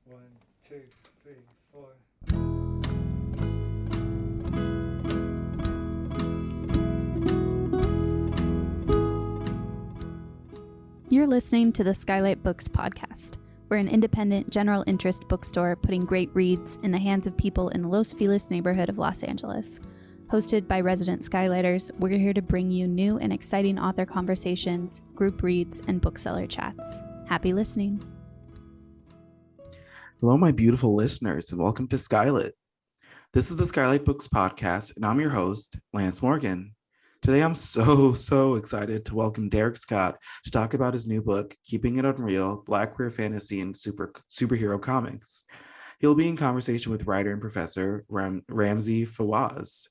One, two, three, four. You're listening to the SKYLIT Books podcast. We're an independent, general interest bookstore putting great reads in the hands of people in the Los Feliz neighborhood of Los Angeles. Hosted by resident Skylighters, we're here to bring you new and exciting author conversations, group reads, and bookseller chats. Happy listening. Hello, my beautiful listeners, and welcome to SKYLIT. This is the SKYLIT Books podcast, and I'm your host, Lance Morgan. Today, I'm so excited to welcome Darieck Scott to talk about his new book, Keeping It Unreal, Black Queer Fantasy and Superhero Comics. He'll be in conversation with writer and professor Ramzi Fawaz.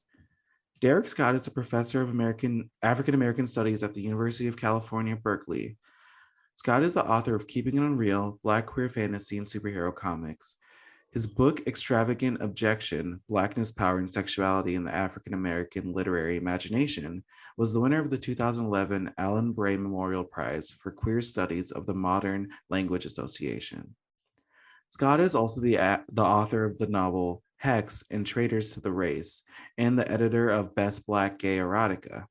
Darieck Scott is a professor of African American Studies at the University of California, Berkeley. Scott is the author of Keeping It Unreal, Black Queer Fantasy and Superhero Comics. His book, Extravagant Objection, Blackness, Power, and Sexuality in the African American Literary Imagination, was the winner of the 2011 Alan Bray Memorial Prize for Queer Studies of the Modern Language Association. Scott is also the author of the novel Hex and Traitors to the Race, and the editor of Best Black Gay Erotica.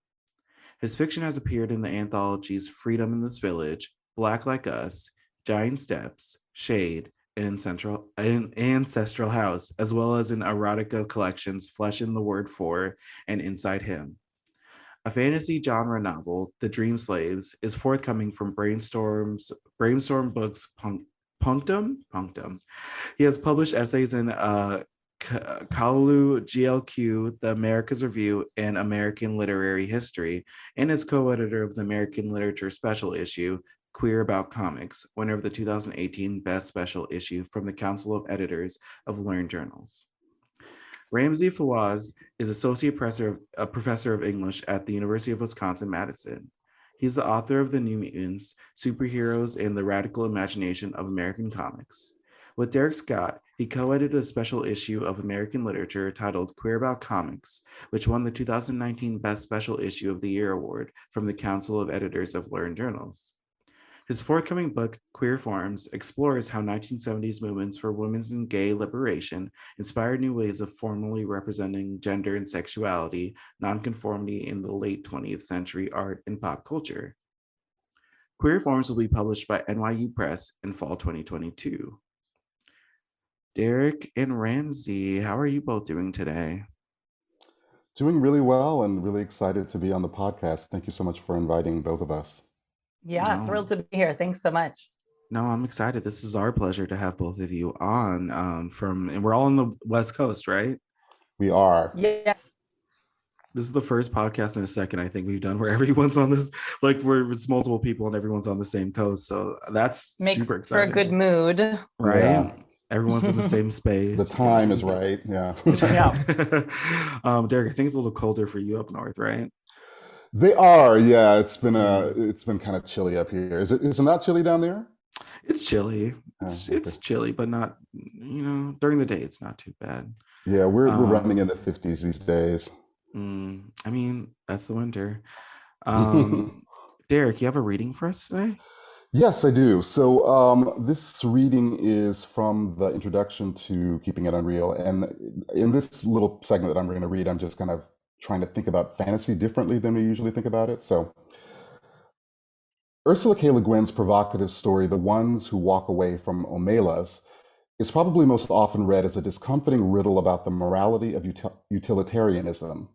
His fiction has appeared in the anthologies Freedom in This Village, Black Like Us, Giant Steps, Shade, and Ancestral House, as well as in erotica collections Flesh in the Word For and Inside Him. A fantasy genre novel, The Dream Slaves, is forthcoming from Brainstorm Books Punctum. He has published essays in Kalu GLQ, The Americas Review, and American Literary History, and is co-editor of the American Literature Special Issue, Queer About Comics, winner of the 2018 Best Special Issue from the Council of Editors of Learned Journals. Ramzi Fawaz is Associate Professor of English at the University of Wisconsin-Madison. He's the author of The New Mutants, Superheroes, and the Radical Imagination of American Comics. With Darieck Scott, he co-edited a special issue of American Literature titled Queer About Comics, which won the 2019 Best Special Issue of the Year award from the Council of Editors of Learned Journals. His forthcoming book, Queer Forms, explores how 1970s movements for women's and gay liberation inspired new ways of formally representing gender and sexuality, nonconformity in the late 20th century art and pop culture. Queer Forms will be published by NYU Press in fall 2022. Darieck and Ramzi, how are you both doing today? Doing really well and really excited to be on the podcast. Thank you so much for inviting both of us. Yeah, thrilled to be here. Thanks so much. No, I'm excited. This is our pleasure to have both of you on and we're all on the West Coast, right? We are. Yes. This is the first podcast in a second I think we've done where everyone's on this, like where it's multiple people and everyone's on the same coast. So that's makes super exciting. for a good mood. Right? Yeah. Everyone's in the same space. The time is right. Yeah. Darieck, I think it's a little colder for you up north, right? They are. Yeah. It's been kind of chilly up here. Is it not chilly down there? It's chilly. Okay. It's chilly, but not, during the day it's not too bad. Yeah, we're running in the 50s these days. I mean, that's the winter. Darieck, you have a reading for us today? Yes, I do. So this reading is from the introduction to Keeping It Unreal. And in this little segment that I'm going to read, I'm just kind of trying to think about fantasy differently than we usually think about it. So Ursula K. Le Guin's provocative story, The Ones Who Walk Away from Omelas, is probably most often read as a discomforting riddle about the morality of utilitarianism.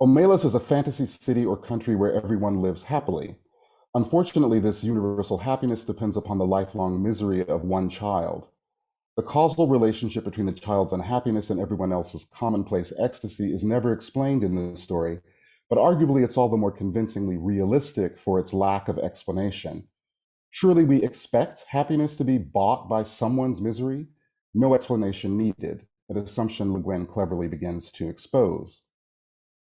Omelas is a fantasy city or country where everyone lives happily. Unfortunately, this universal happiness depends upon the lifelong misery of one child. The causal relationship between the child's unhappiness and everyone else's commonplace ecstasy is never explained in this story, but arguably it's all the more convincingly realistic for its lack of explanation. Surely we expect happiness to be bought by someone's misery? No explanation needed, an assumption Le Guin cleverly begins to expose.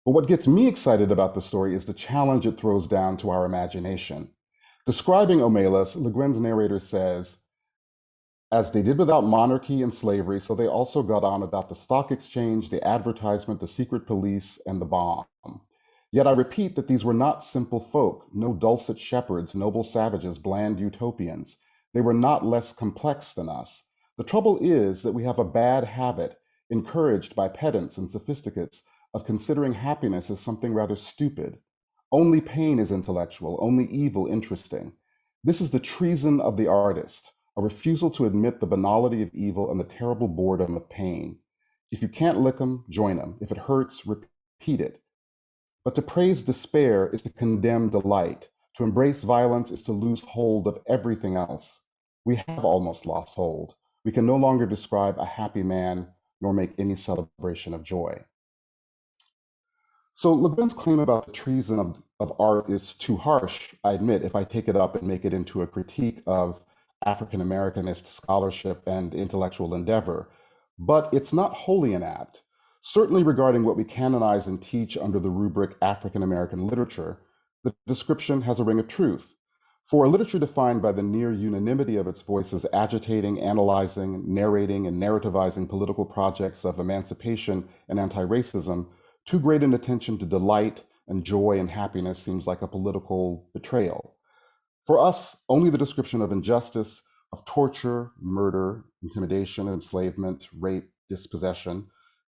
But what gets me excited about the story is the challenge it throws down to our imagination. Describing Omelas, Le Guin's narrator says, as they did without monarchy and slavery, so they also got on without the stock exchange, the advertisement, the secret police, and the bomb. Yet I repeat that these were not simple folk, no dulcet shepherds, noble savages, bland utopians. They were not less complex than us. The trouble is that we have a bad habit, encouraged by pedants and sophisticates, of considering happiness as something rather stupid. Only pain is intellectual, only evil interesting. This is the treason of the artist, a refusal to admit the banality of evil and the terrible boredom of pain. If you can't lick 'em, join 'em. If it hurts, repeat it. But to praise despair is to condemn delight. To embrace violence is to lose hold of everything else. We have almost lost hold. We can no longer describe a happy man nor make any celebration of joy. So Le Guin's claim about the treason of art is too harsh, I admit, if I take it up and make it into a critique of African Americanist scholarship and intellectual endeavor. But it's not wholly inapt. Certainly regarding what we canonize and teach under the rubric African American literature, the description has a ring of truth. For a literature defined by the near unanimity of its voices agitating, analyzing, narrating, and narrativizing political projects of emancipation and anti-racism, too great an attention to delight and joy and happiness seems like a political betrayal. For us, only the description of injustice, of torture, murder, intimidation, enslavement, rape, dispossession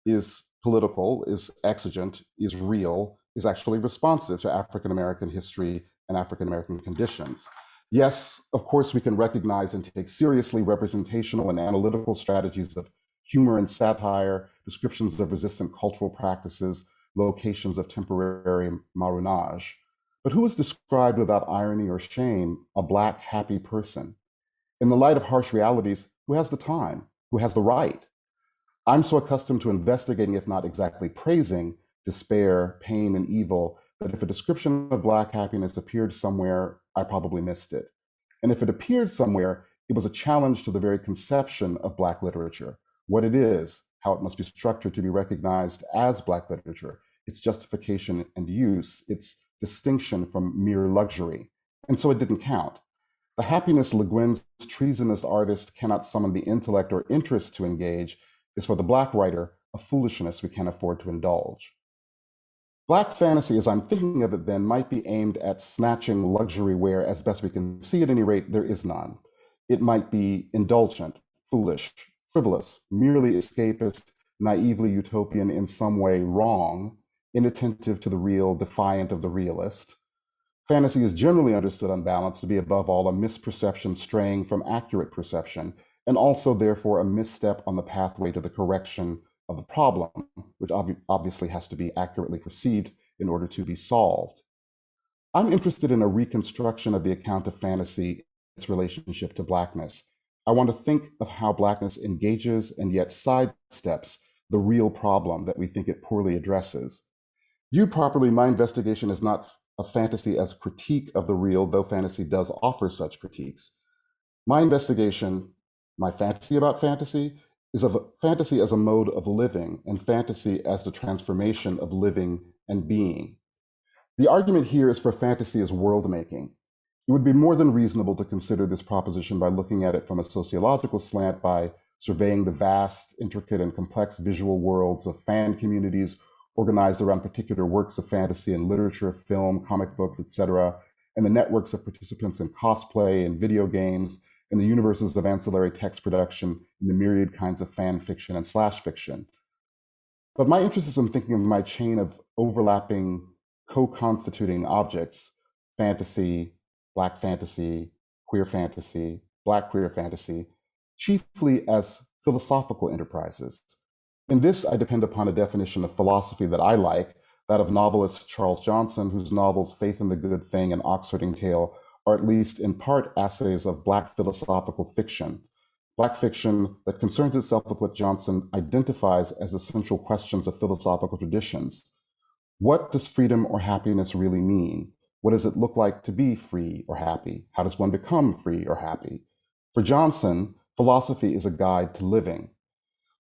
is political, is exigent, is real, is actually responsive to African American history and African American conditions. Yes, of course, we can recognize and take seriously representational and analytical strategies of humor and satire, descriptions of resistant cultural practices, locations of temporary marronage. But who is described without irony or shame a Black happy person? In the light of harsh realities, who has the time? Who has the right? I'm so accustomed to investigating, if not exactly praising, despair, pain, and evil, that if a description of Black happiness appeared somewhere, I probably missed it. And if it appeared somewhere, it was a challenge to the very conception of Black literature, what it is, how it must be structured to be recognized as Black literature, its justification and use, its distinction from mere luxury. And so it didn't count. The happiness Le Guin's treasonous artist cannot summon the intellect or interest to engage is for the Black writer a foolishness we can't afford to indulge. Black fantasy, as I'm thinking of it then, might be aimed at snatching luxury where, as best we can see at any rate, there is none. It might be indulgent, foolish, frivolous, merely escapist, naively utopian, in some way wrong, inattentive to the real, defiant of the realist. Fantasy is generally understood on balance to be above all a misperception straying from accurate perception, and also therefore a misstep on the pathway to the correction of the problem, which obviously has to be accurately perceived in order to be solved. I'm interested in a reconstruction of the account of fantasy, its relationship to Blackness. I want to think of how Blackness engages and yet sidesteps the real problem that we think it poorly addresses. Viewed properly, my investigation is not a fantasy as a critique of the real, though fantasy does offer such critiques. My investigation, my fantasy about fantasy, is of fantasy as a mode of living and fantasy as the transformation of living and being. The argument here is for fantasy as world making. It would be more than reasonable to consider this proposition by looking at it from a sociological slant, by surveying the vast, intricate, and complex visual worlds of fan communities organized around particular works of fantasy in literature, film, comic books, etc., and the networks of participants in cosplay and video games, and the universes of ancillary text production and the myriad kinds of fan fiction and slash fiction. But my interest is in thinking of my chain of overlapping, co-constituting objects, fantasy, Black fantasy, queer fantasy, Black queer fantasy, chiefly as philosophical enterprises. In this, I depend upon a definition of philosophy that I like, that of novelist Charles Johnson, whose novels Faith in the Good Thing and Oxfording Tale are at least in part essays of Black philosophical fiction, Black fiction that concerns itself with what Johnson identifies as the central questions of philosophical traditions. What does freedom or happiness really mean? What does it look like to be free or happy? How does one become free or happy? For Johnson, philosophy is a guide to living.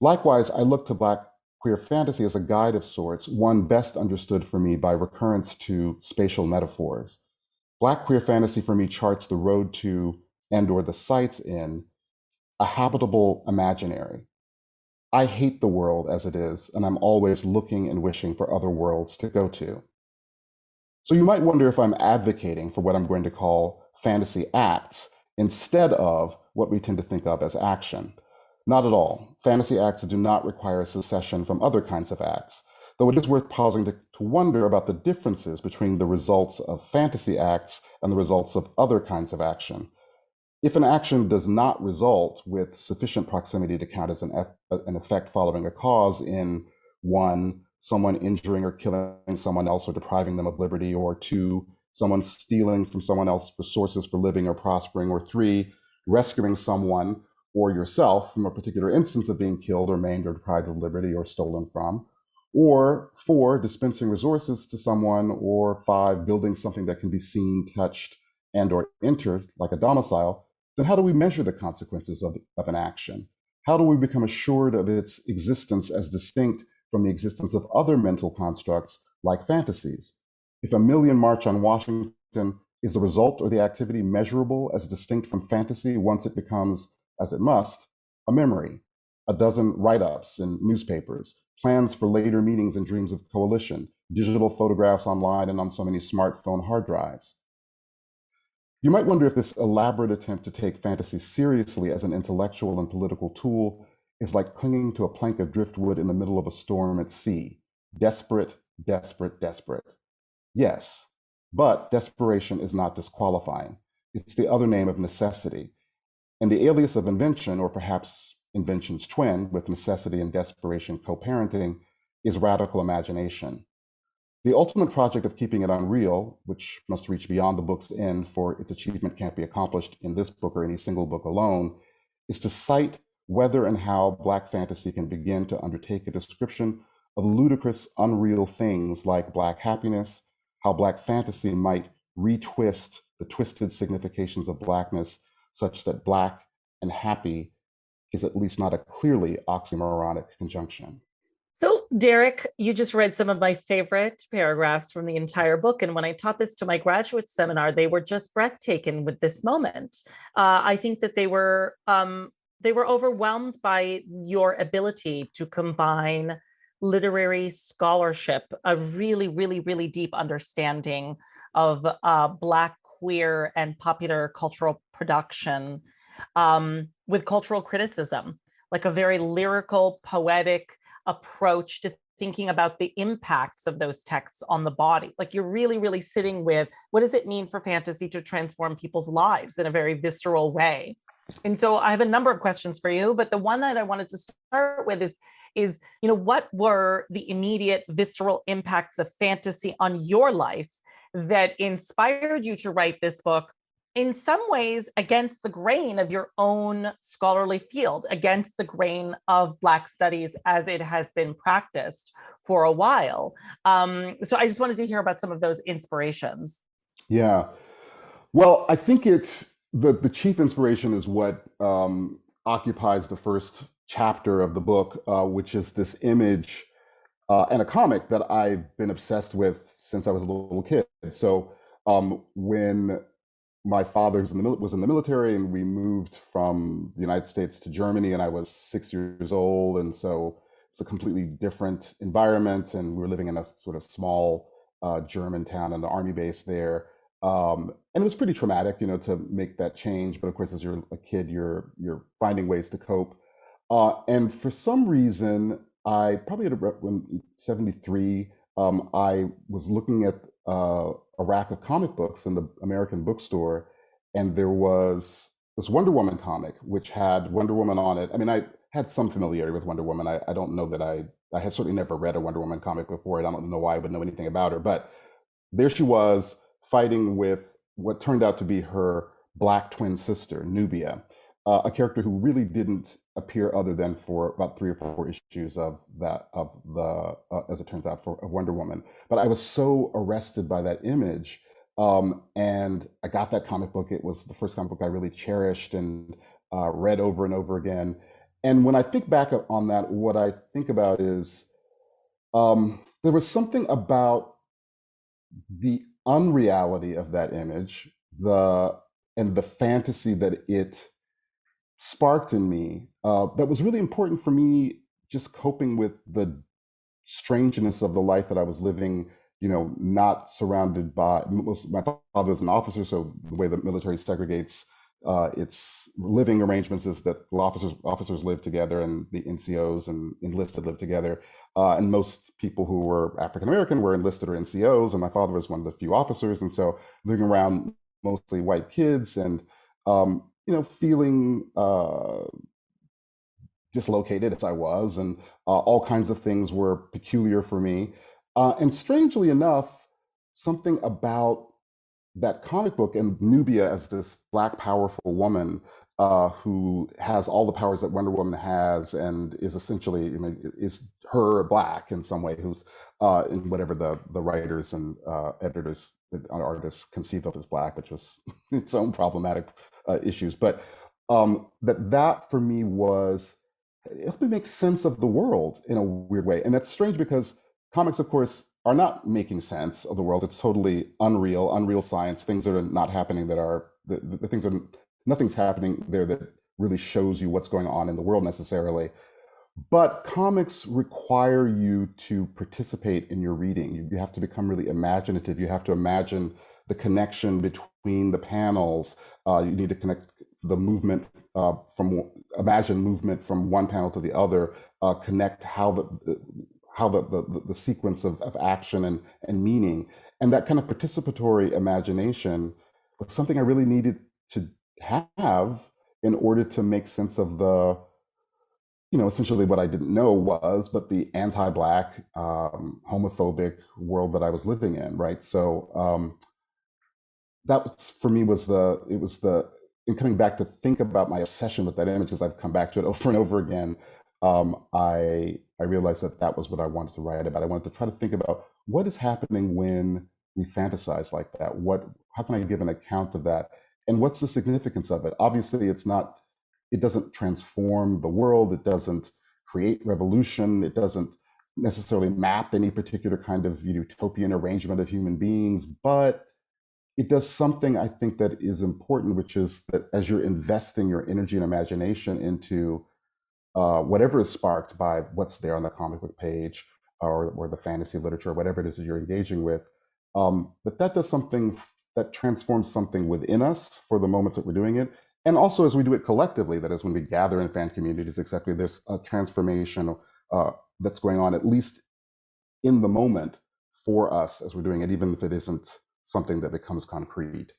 Likewise, I look to Black queer fantasy as a guide of sorts, one best understood for me by recurrence to spatial metaphors. Black queer fantasy for me charts the road to, and/or the sights in, a habitable imaginary. I hate the world as it is, and I'm always looking and wishing for other worlds to go to. So you might wonder if I'm advocating for what I'm going to call fantasy acts instead of what we tend to think of as action. Not at all. Fantasy acts do not require a secession from other kinds of acts, though it is worth pausing to wonder about the differences between the results of fantasy acts and the results of other kinds of action. If an action does not result with sufficient proximity to count as an effect following a cause in 1, someone injuring or killing someone else or depriving them of liberty, or 2, someone stealing from someone else resources for living or prospering, or 3, rescuing someone or yourself from a particular instance of being killed or maimed or deprived of liberty or stolen from, or 4, dispensing resources to someone, or 5, building something that can be seen, touched, and or entered, like a domicile, then how do we measure the consequences of an action? How do we become assured of its existence as distinct from the existence of other mental constructs like fantasies? If a million march on Washington is the result or the activity measurable as distinct from fantasy once it becomes, as it must, a memory, a dozen write-ups in newspapers, plans for later meetings and dreams of coalition, digital photographs online and on so many smartphone hard drives? You might wonder if this elaborate attempt to take fantasy seriously as an intellectual and political tool is like clinging to a plank of driftwood in the middle of a storm at sea. Desperate, desperate, desperate. Yes, but desperation is not disqualifying. It's the other name of necessity. And the alias of invention, or perhaps invention's twin, with necessity and desperation co-parenting, is radical imagination. The ultimate project of keeping it unreal, which must reach beyond the book's end, for its achievement can't be accomplished in this book or any single book alone, is to cite whether and how Black fantasy can begin to undertake a description of ludicrous, unreal things like Black happiness, how Black fantasy might retwist the twisted significations of Blackness such that Black and happy is at least not a clearly oxymoronic conjunction. So, Darieck, you just read some of my favorite paragraphs from the entire book. And when I taught this to my graduate seminar, they were just breathtaking with this moment. I think that they were overwhelmed by your ability to combine literary scholarship, a really, really, really deep understanding of Black, queer, and popular cultural production with cultural criticism, like a very lyrical, poetic approach to thinking about the impacts of those texts on the body. Like you're really, really sitting with, what does it mean for fantasy to transform people's lives in a very visceral way? And so I have a number of questions for you, but the one that I wanted to start with is, what were the immediate visceral impacts of fantasy on your life that inspired you to write this book, in some ways against the grain of your own scholarly field, against the grain of Black studies as it has been practiced for a while. So I just wanted to hear about some of those inspirations. Yeah. Well, I think it's the chief inspiration is what occupies the first chapter of the book, which is this image and a comic that I've been obsessed with since I was a little kid. So when my father was in the military and we moved from the United States to Germany, and I was 6 years old. And so it's a completely different environment. And we were living in a sort of small German town and the army base there. And it was pretty traumatic, to make that change. But of course, as you're a kid, you're finding ways to cope. And for some reason, I probably in 73, I was looking at a rack of comic books in the American bookstore, and there was this Wonder Woman comic, which had Wonder Woman on it. I mean, I had some familiarity with Wonder Woman. I don't know that I had certainly never read a Wonder Woman comic before, and I don't know why I would know anything about her. But there she was fighting with what turned out to be her Black twin sister, Nubia, a character who really didn't appear other than for about 3 or 4 issues of as it turns out, of Wonder Woman. But I was so arrested by that image, and I got that comic book. It was the first comic book I really cherished and read over and over again. And when I think back on that, what I think about is there was something about the unreality of that image, and the fantasy that it sparked in me that was really important for me, just coping with the strangeness of the life that I was living, not surrounded by, my father was an officer, so the way the military segregates Its living arrangements is that officers live together, and the NCOs and enlisted live together. And most people who were African American were enlisted or NCOs, and my father was one of the few officers. And so living around mostly white kids and, feeling dislocated as I was, and all kinds of things were peculiar for me. And strangely enough, something about that comic book and Nubia as this Black powerful woman who has all the powers that Wonder Woman has, and is essentially, is her Black in some way, who's in whatever the writers and editors and artists conceived of as Black, which was its own problematic issues. But that for me was, it helped me make sense of the world in a weird way. And that's strange because comics, of course, are not making sense of the world. It's totally unreal science. Things that are not happening, that are the things that nothing's happening there that really shows you what's going on in the world necessarily. But comics require you to participate in your reading. You have to become really imaginative. You have to imagine the connection between the panels. You need to connect the movement imagine movement from one panel to the other, connect how the sequence of action and meaning. And that kind of participatory imagination was something I really needed to have in order to make sense of the, essentially what I didn't know was, but the anti-Black, homophobic world that I was living in, right? So that for me was in coming back to think about my obsession with that image, as I've come back to it over and over again, I realized that was what I wanted to write about. I wanted to try to think about what is happening when we fantasize like that. How can I give an account of that? And what's the significance of it? Obviously, it doesn't transform the world. It doesn't create revolution. It doesn't necessarily map any particular kind of utopian arrangement of human beings, but it does something I think that is important, which is that as you're investing your energy and imagination into whatever is sparked by what's there on the comic book page or the fantasy literature, or whatever it is that you're engaging with, that does something that transforms something within us for the moments that we're doing it. And also as we do it collectively, that is when we gather in fan communities, exactly, there's a transformation that's going on, at least in the moment, for us as we're doing it, even if it isn't something that becomes concrete.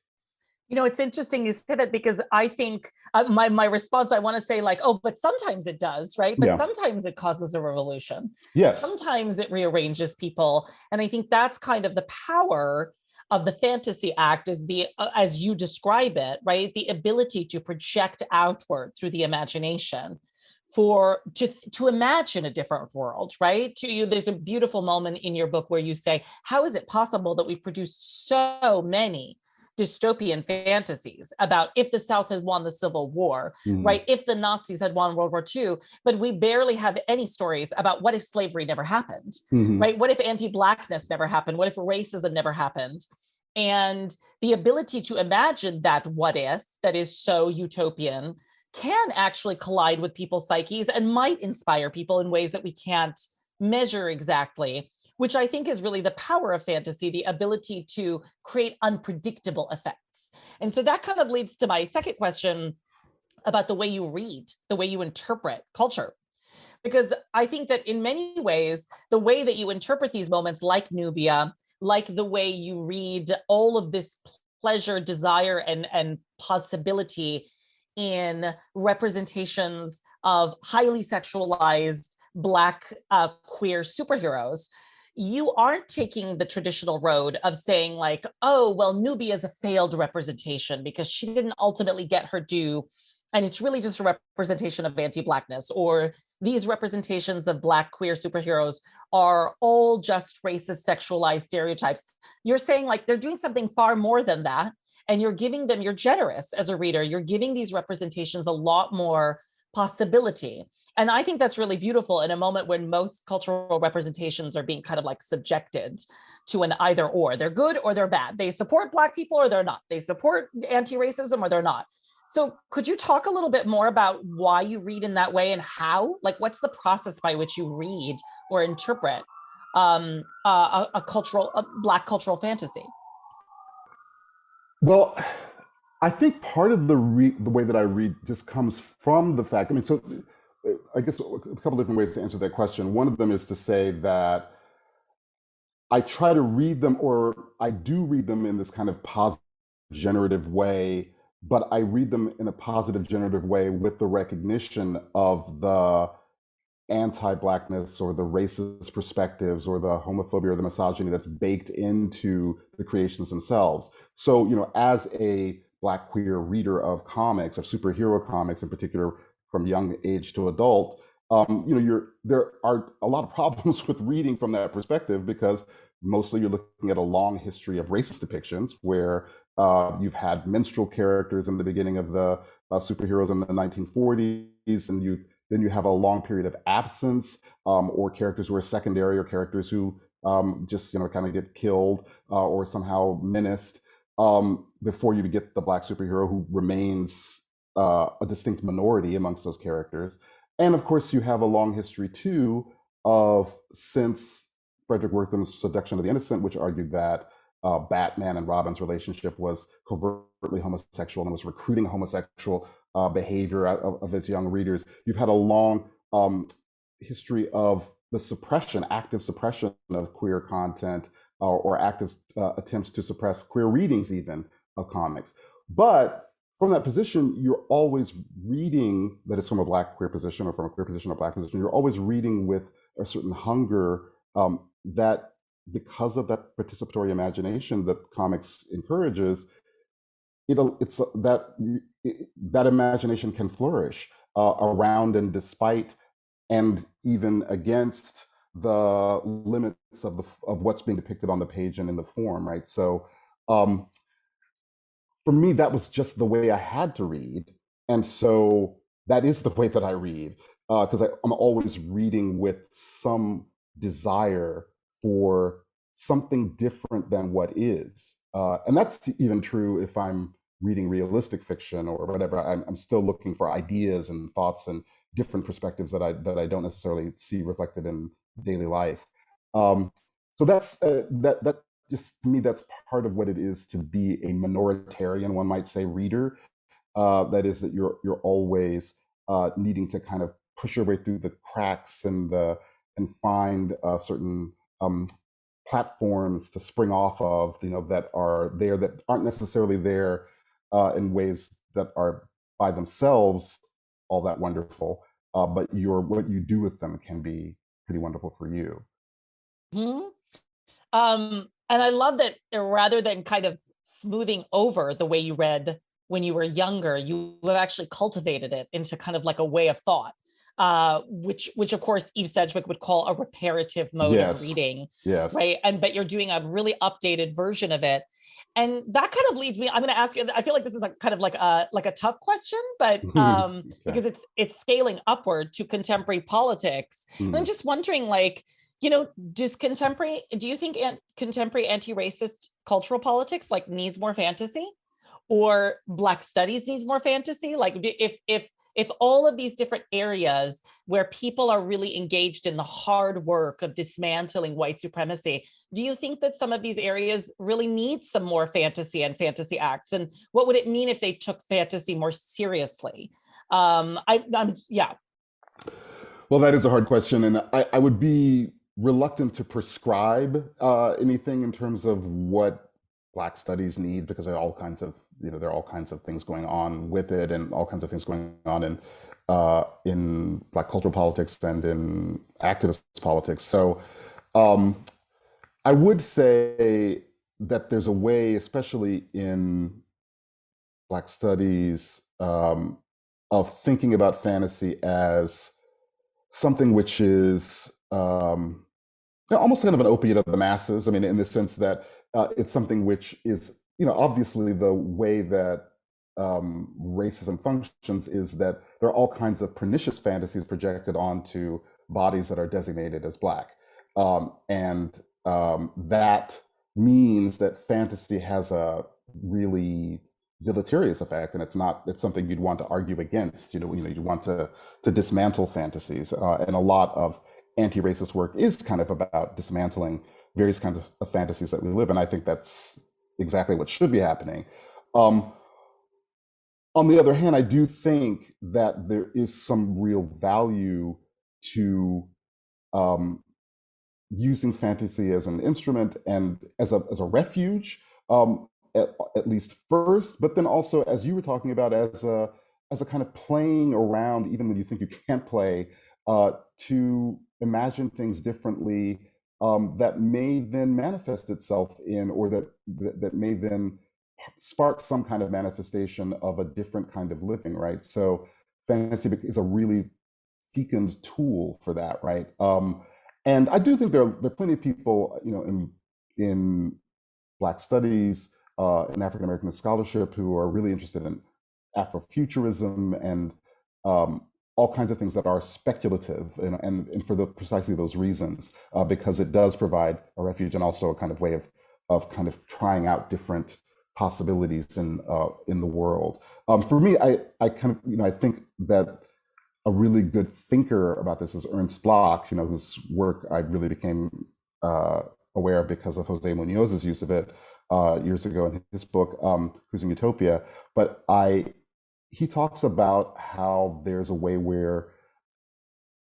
It's interesting you say that, because I think my response, I want to say like, oh, but sometimes it does, right? But sometimes it causes a revolution. Yes. Sometimes it rearranges people. And I think that's kind of the power of the fantasy act, is as you describe it, right? The ability to project outward through the imagination to imagine a different world, right? There's a beautiful moment in your book where you say, how is it possible that we've produced so many dystopian fantasies about if the South had won the Civil War, right? If the Nazis had won World War II, but we barely have any stories about what if slavery never happened, right? What if anti-Blackness never happened? What if racism never happened? And the ability to imagine that what if that is so utopian can actually collide with people's psyches and might inspire people in ways that we can't measure exactly, which I think is really the power of fantasy, the ability to create unpredictable effects. And so that kind of leads to my second question about the way you read, the way you interpret culture. Because I think that in many ways, the way that you interpret these moments, like Nubia, like the way you read all of this pleasure, desire, and possibility in representations of highly sexualized Black queer superheroes, you aren't taking the traditional road of saying like, oh, well, Nubia is a failed representation because she didn't ultimately get her due, and it's really just a representation of anti-Blackness, or these representations of Black queer superheroes are all just racist, sexualized stereotypes. You're saying like they're doing something far more than that, and you're generous as a reader. You're giving these representations a lot more possibility. And I think that's really beautiful in a moment when most cultural representations are being kind of like subjected to an either or. They're good or they're bad. They support Black people or they're not. They support anti-racism or they're not. So could you talk a little bit more about why you read in that way, and how, like, what's the process by which you read or interpret a Black cultural fantasy? Well, I think part of the way that I read just comes from the fact, I mean, so I guess a couple different ways to answer that question. One of them is to say that I try to read them, or I do read them in this kind of positive generative way, but I read them in a positive generative way with the recognition of the anti-Blackness or the racist perspectives or the homophobia or the misogyny that's baked into the creations themselves. So, as a Black queer reader of comics, of superhero comics in particular, from young age to adult, there are a lot of problems with reading from that perspective, because mostly you're looking at a long history of racist depictions where you've had minstrel characters in the beginning of the superheroes in the 1940s, and then you have a long period of absence, or characters who are secondary, or characters who just kind of get killed or somehow menaced, before you get the Black superhero who remains a distinct minority amongst those characters. And of course, you have a long history too of, since Frederick Wertham's Seduction of the Innocent, which argued that Batman and Robin's relationship was covertly homosexual and was recruiting homosexual behavior of its young readers. You've had a long history of the suppression, active suppression of queer content, or active attempts to suppress queer readings even of comics. But from that position, you're always reading, that is from a Black queer position or from a queer position or Black position, you're always reading with a certain hunger that, because of that participatory imagination that comics encourages, that imagination can flourish around and despite and even against the limits of what's being depicted on the page and in the form, right? So for me, that was just the way I had to read. And so that is the way that I read, because I'm always reading with some desire for something different than what is. And that's even true if I'm reading realistic fiction or whatever. I'm still looking for ideas and thoughts and different perspectives that I don't necessarily see reflected in daily life. So that's that just, to me, that's part of what it is to be a minoritarian, one might say, reader. That is, that you're always needing to kind of push your way through the cracks and find certain platforms to spring off of, that are there, that aren't necessarily there in ways that are by themselves all that wonderful, but what you do with them can be pretty wonderful for you. And I love that, rather than kind of smoothing over the way you read when you were younger, you have actually cultivated it into kind of like a way of thought, which of course Eve Sedgwick would call a reparative mode of reading, right? But you're doing a really updated version of it. And that kind of leads me, I'm going to ask you, I feel like this is kind of like a tough question, but because it's scaling upward to contemporary politics. And I'm just wondering, like, do you think contemporary anti-racist cultural politics like needs more fantasy, or Black studies needs more fantasy? Like, if all of these different areas where people are really engaged in the hard work of dismantling white supremacy, do you think that some of these areas really need some more fantasy and fantasy acts? And what would it mean if they took fantasy more seriously? Yeah. Well, that is a hard question, and I would be reluctant to prescribe anything in terms of what Black studies need, because there are all kinds of things going on with it, and all kinds of things going on in Black cultural politics and in activist politics. So I would say that there's a way, especially in Black studies, of thinking about fantasy as something which is almost kind of an opiate of the masses. I mean, in the sense that it's something which is, obviously the way that racism functions is that there are all kinds of pernicious fantasies projected onto bodies that are designated as Black. And that means that fantasy has a really deleterious effect, and it's something you'd want to argue against. You want to dismantle fantasies, and a lot of anti-racist work is kind of about dismantling various kinds of fantasies that we live in. I think that's exactly what should be happening. On the other hand, I do think that there is some real value to using fantasy as an instrument and as a refuge, at least first, but then also, as you were talking about, as a kind of playing around, even when you think you can't play, to imagine things differently, that may then manifest itself in, or that may then spark some kind of manifestation of a different kind of living, right? So fantasy is a really fecund tool for that, right? And I do think there are plenty of people, in Black studies, in African American scholarship, who are really interested in Afrofuturism and all kinds of things that are speculative, and for precisely those reasons, because it does provide a refuge and also a kind of way of kind of trying out different possibilities in the world. For me, I kind of, I think that a really good thinker about this is Ernst Bloch, whose work I really became aware of because of Jose Munoz's use of it years ago in his book, Cruising Utopia. But he talks about how there's a way where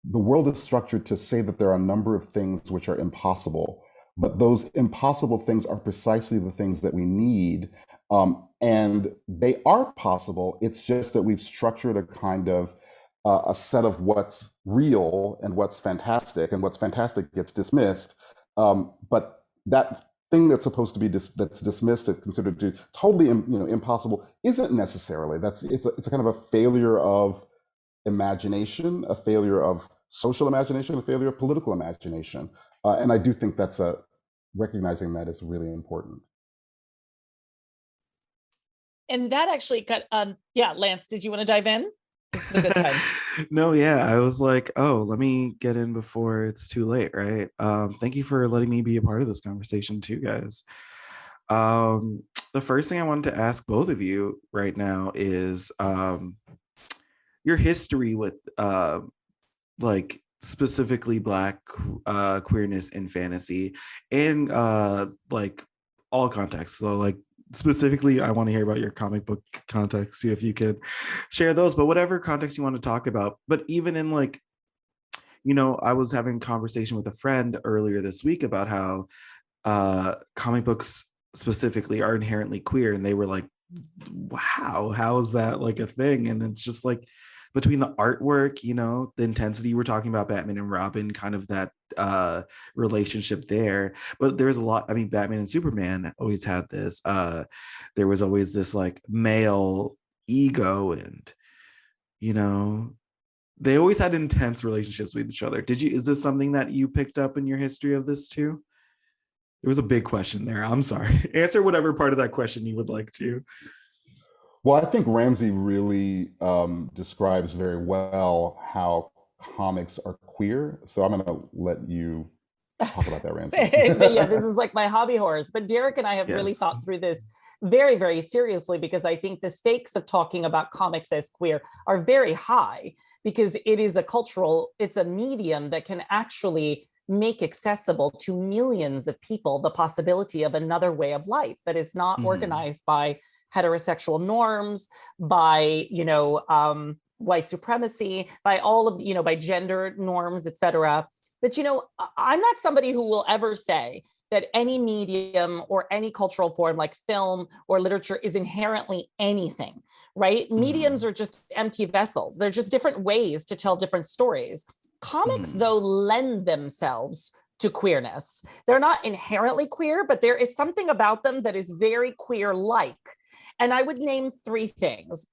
the world is structured to say that there are a number of things which are impossible, but those impossible things are precisely the things that we need. And they are possible. It's just that we've structured a kind of a set of what's real and what's fantastic, and what's fantastic gets dismissed. But that thing that's supposed to be that's dismissed and considered to totally impossible isn't necessarily. It's a kind of a failure of imagination, a failure of social imagination, a failure of political imagination. And I do think that's recognizing that is really important. And that actually got, Lance, did you want to dive in? This is a good time. No, yeah, I was like, oh, let me get in before it's too late, right? Thank you for letting me be a part of this conversation too, guys. The first thing I wanted to ask both of you right now is your history with like specifically Black queerness in fantasy, and like all contexts. So like specifically, I want to hear about your comic book context, see if you could share those, but whatever context you want to talk about. But even in like, I was having a conversation with a friend earlier this week about how comic books specifically are inherently queer, and they were like, wow, how is that like a thing? And it's just like, between the artwork, the intensity, we're talking about Batman and Robin, kind of that relationship there. But there's a lot, Batman and Superman always had this. There was always this like male ego, and, they always had intense relationships with each other. Is this something that you picked up in your history of this too? There was a big question there. I'm sorry. Answer whatever part of that question you would like to. Well, I think Ramzi really describes very well how comics are queer. So I'm going to let you talk about that, Ramzi. But yeah, this is like my hobby horse. But Darieck and I have really thought through this very, very seriously, because I think the stakes of talking about comics as queer are very high, because it is it's a medium that can actually make accessible to millions of people the possibility of another way of life that is not organized by heterosexual norms, by white supremacy, by all of by gender norms, etc. But I'm not somebody who will ever say that any medium or any cultural form like film or literature is inherently anything, right? Mediums are just empty vessels. They're just different ways to tell different stories. Comics, though, lend themselves to queerness. They're not inherently queer, but there is something about them that is very queer-like. And I would name three things.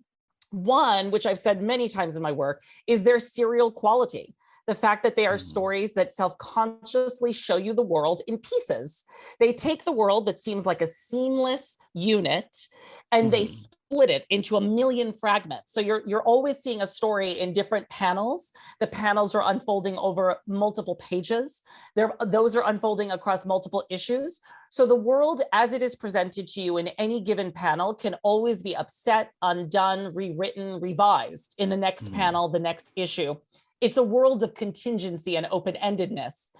One, which I've said many times in my work, is their serial quality. The fact that they are stories that self-consciously show you the world in pieces. They take the world that seems like a seamless unit, and they split it into a million fragments. So you're always seeing a story in different panels. The panels are unfolding over multiple pages. Those are unfolding across multiple issues. So the world as it is presented to you in any given panel can always be upset, undone, rewritten, revised in the next panel, the next issue. It's a world of contingency and open-endedness.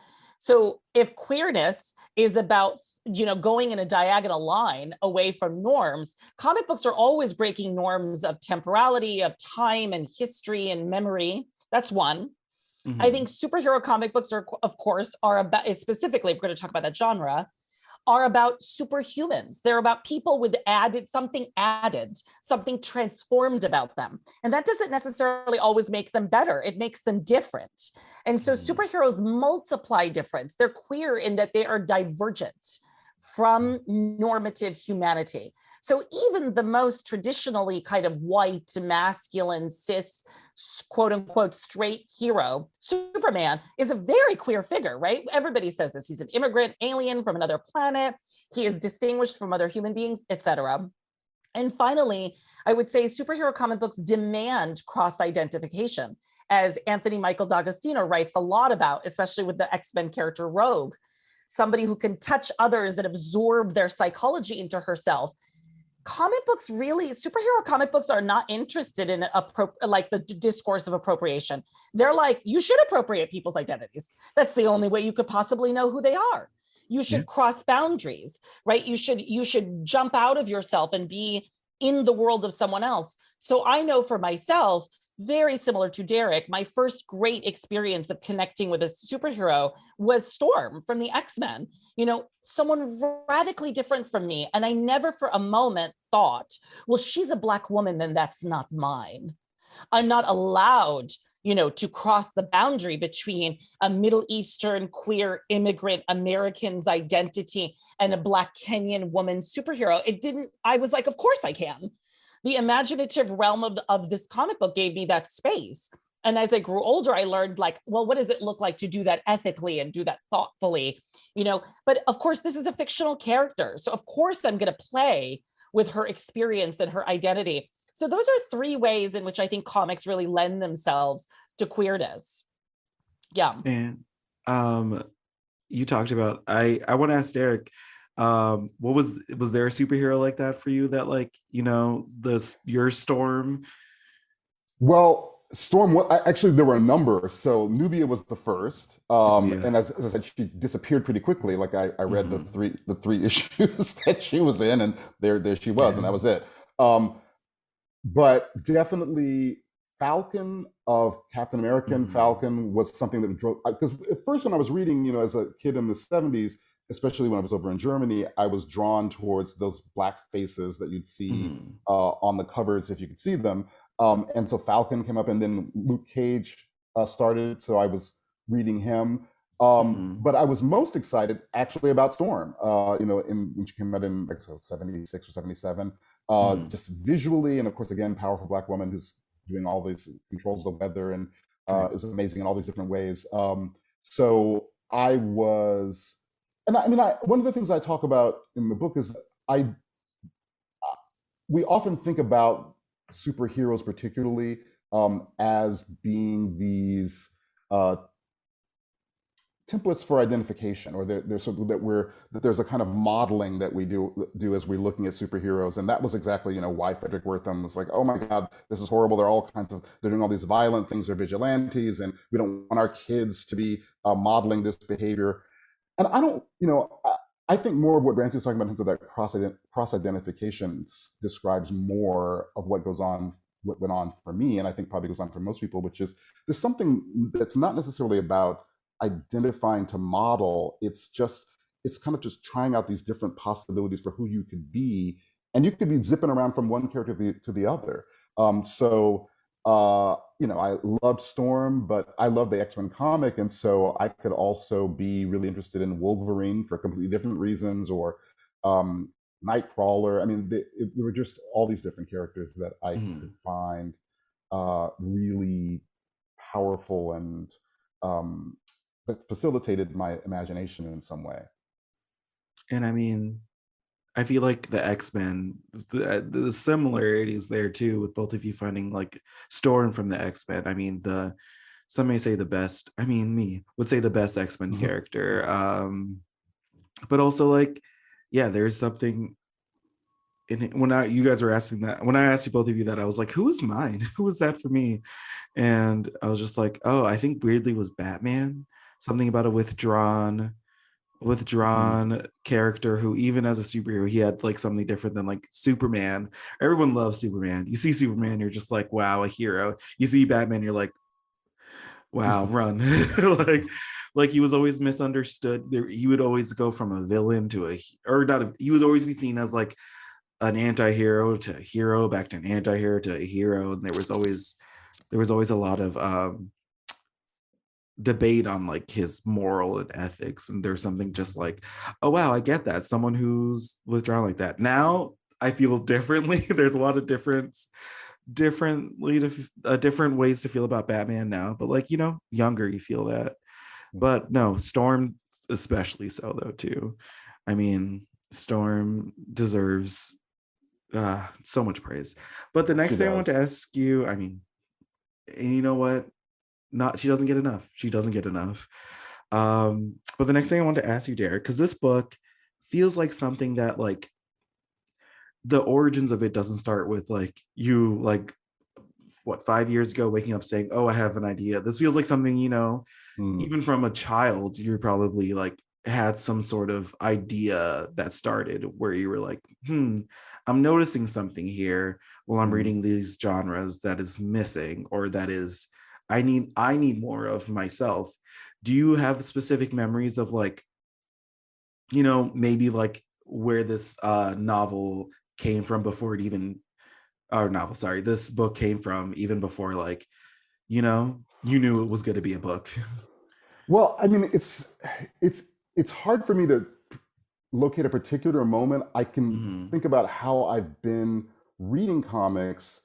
So if queerness is about, going in a diagonal line away from norms, comic books are always breaking norms of temporality, of time and history and memory. That's one. Mm-hmm. I think superhero comic books are about, specifically, if we're going to talk about that genre, are about superhumans. They're about people with something transformed about them. And that doesn't necessarily always make them better. It makes them different. And so superheroes multiply difference. They're queer in that they are divergent from normative humanity. So even the most traditionally kind of white, masculine, cis, quote unquote, straight hero, Superman, is a very queer figure, right? Everybody says this. He's an immigrant alien from another planet. He is distinguished from other human beings, etc. And finally, I would say superhero comic books demand cross-identification, as Anthony Michael D'Agostino writes a lot about, especially with the X-Men character Rogue, somebody who can touch others and absorb their psychology into herself. Superhero comic books are not interested in like the discourse of appropriation. They're like, you should appropriate people's identities. That's the only way you could possibly know who they are. You should cross boundaries, right? You should jump out of yourself and be in the world of someone else. So I know for myself, very similar to Darieck, my first great experience of connecting with a superhero was Storm from the X-Men, someone radically different from me. And I never for a moment thought, well, she's a Black woman, then that's not mine. I'm not allowed, to cross the boundary between a Middle Eastern queer immigrant American's identity and a Black Kenyan woman superhero. I was like, of course I can. The imaginative realm of this comic book gave me that space. And as I grew older, I learned what does it look like to do that ethically and do that thoughtfully, but of course, this is a fictional character. So of course I'm going to play with her experience and her identity. So those are three ways in which I think comics really lend themselves to queerness. Yeah. And you talked about, I want to ask Darieck, was there a superhero like that for you that your Storm? Well, Storm, actually there were a number. So Nubia was the first, and as I said, she disappeared pretty quickly. Like I read the three issues that she was in, and there she was, and that was it. But definitely Falcon of Captain American Falcon was something that drove, because at first when I was reading, as a kid in the 70s, especially when I was over in Germany, I was drawn towards those Black faces that you'd see on the covers if you could see them. And so Falcon came up, and then Luke Cage started, so I was reading him. But I was most excited actually about Storm, when she came out in 76 or 77, just visually, and of course, again, powerful Black woman who's doing all these, controls the weather, and is amazing in all these different ways. So I was, and one of the things I talk about in the book is we often think about superheroes particularly as being these templates for identification, or there's something that there's a kind of modeling that we do as we're looking at superheroes. And that was exactly why Frederick Wertham was like, oh my God, this is horrible, they're doing all these violent things, they're vigilantes, and we don't want our kids to be modeling this behavior. And I don't, I think more of what Ramzi is talking about in terms of that cross-identification describes more of what went on for me, and I think probably goes on for most people, which is there's something that's not necessarily about identifying to model. It's kind of just trying out these different possibilities for who you could be, and you could be zipping around from one character to the other. I loved Storm, but I loved the X-Men comic, and so I could also be really interested in Wolverine for completely different reasons, or Nightcrawler. I mean, there were just all these different characters that I could find really powerful and that facilitated my imagination in some way. And I mean, I feel like the X-Men, the similarities there too, with both of you finding Storm from the X-Men. I mean, some may say the best, me would say the best X-Men character. But also there's something in it. When you guys were asking that, when I asked you both of you that, I was like, who is mine? Who was that for me? And I was just like, oh, I think weirdly was Batman, something about a withdrawn character who, even as a superhero, he had like something different than like Superman. Everyone loves Superman. You see Superman, you're just like, wow, a hero. You see Batman, you're like, wow, run. like he was always misunderstood. He would always go from a villain to he would always be seen as like an anti-hero to a hero, back to an anti-hero to a hero. And there was always a lot of debate on like his moral and ethics. And there's something just like, oh wow, I get that, someone who's withdrawn like that. Now I feel differently. There's a lot of different ways to feel about Batman now, but like, you know, younger, you feel that. But no, Storm especially so though too. I mean, Storm deserves so much praise. But the next thing I want to ask you, I mean, and you know what, she doesn't get enough. But the next thing I want to ask you, Darieck, because this book feels like something that like the origins of it doesn't start with like you like 5 years ago waking up saying, oh, I have an idea. This feels like something, you know, even from a child, you probably like had some sort of idea that started where you were like, I'm noticing something here while I'm reading these genres that is missing, or that is I need more of myself. Do you have specific memories of like, you know, maybe like where this novel came from before it even, this book came from even before, like, you know, you knew it was going to be a book? Well, I mean, it's hard for me to locate a particular moment. I can think about how I've been reading comics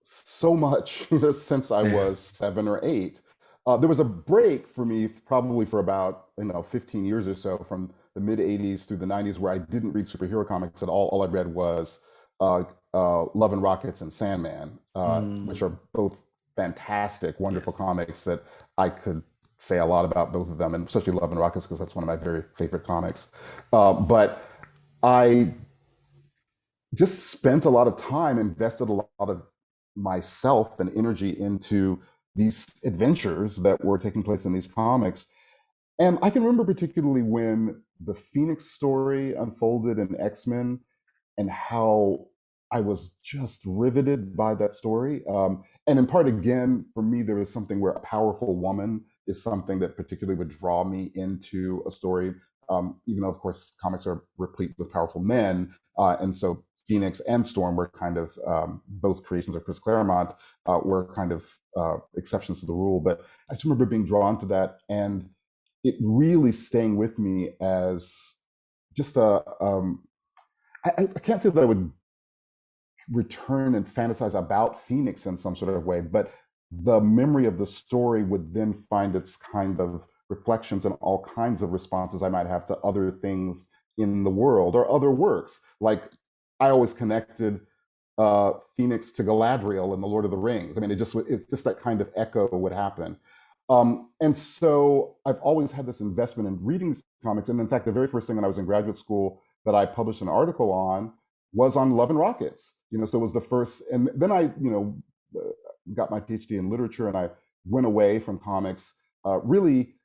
so much, you know, since I was 7 or 8. There was a break for me, probably for about 15 years or so, from the mid 80s through the 90s, where I didn't read superhero comics at all. All I read was Love and Rockets and Sandman, which are both fantastic, wonderful comics that I could say a lot about both of them, and especially Love and Rockets because that's one of my very favorite comics. But I just spent a lot of time, invested a lot of myself and energy into these adventures that were taking place in these comics. And I can remember particularly when the Phoenix story unfolded in X-Men, and how I was just riveted by that story. And in part, again, for me, there was something where a powerful woman is something that particularly would draw me into a story, even though, of course, comics are replete with powerful men. And so Phoenix and Storm were kind of, both creations of Chris Claremont, were kind of exceptions to the rule. But I just remember being drawn to that, and it really staying with me as just I can't say that I would return and fantasize about Phoenix in some sort of way, but the memory of the story would then find its kind of reflections in all kinds of responses I might have to other things in the world or other works. Like, I always connected Phoenix to Galadriel in The Lord of the Rings. I mean, it's just that kind of echo would happen. And so I've always had this investment in reading these comics. And in fact, the very first thing when I was in graduate school that I published an article on was on Love and Rockets. So it was the first, and then I, got my PhD in literature, and I went away from comics, really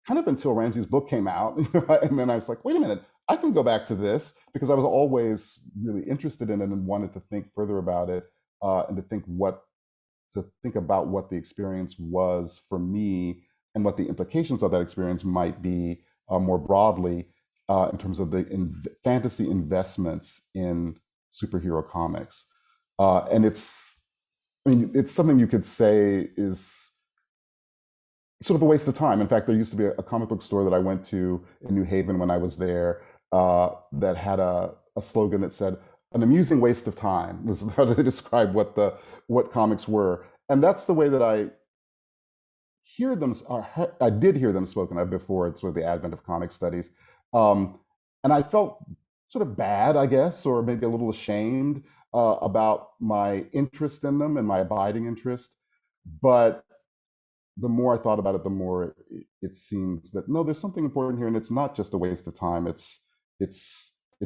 kind of until Ramzi's book came out. And then I was like, wait a minute, I can go back to this, because I was always really interested in it and wanted to think further about it, and to think about what the experience was for me and what the implications of that experience might be more broadly, in terms of the fantasy investments in superhero comics. And it's something you could say is sort of a waste of time. In fact, there used to be a comic book store that I went to in New Haven when I was there, that had a slogan that said, "An amusing waste of time," was how they describe what comics were. And that's the way that I did hear them spoken of before sort of the advent of comic studies. And I felt sort of bad, I guess, or maybe a little ashamed about my interest in them and my abiding interest. But the more I thought about it, the more it seems that no, there's something important here, and it's not just a waste of time. It's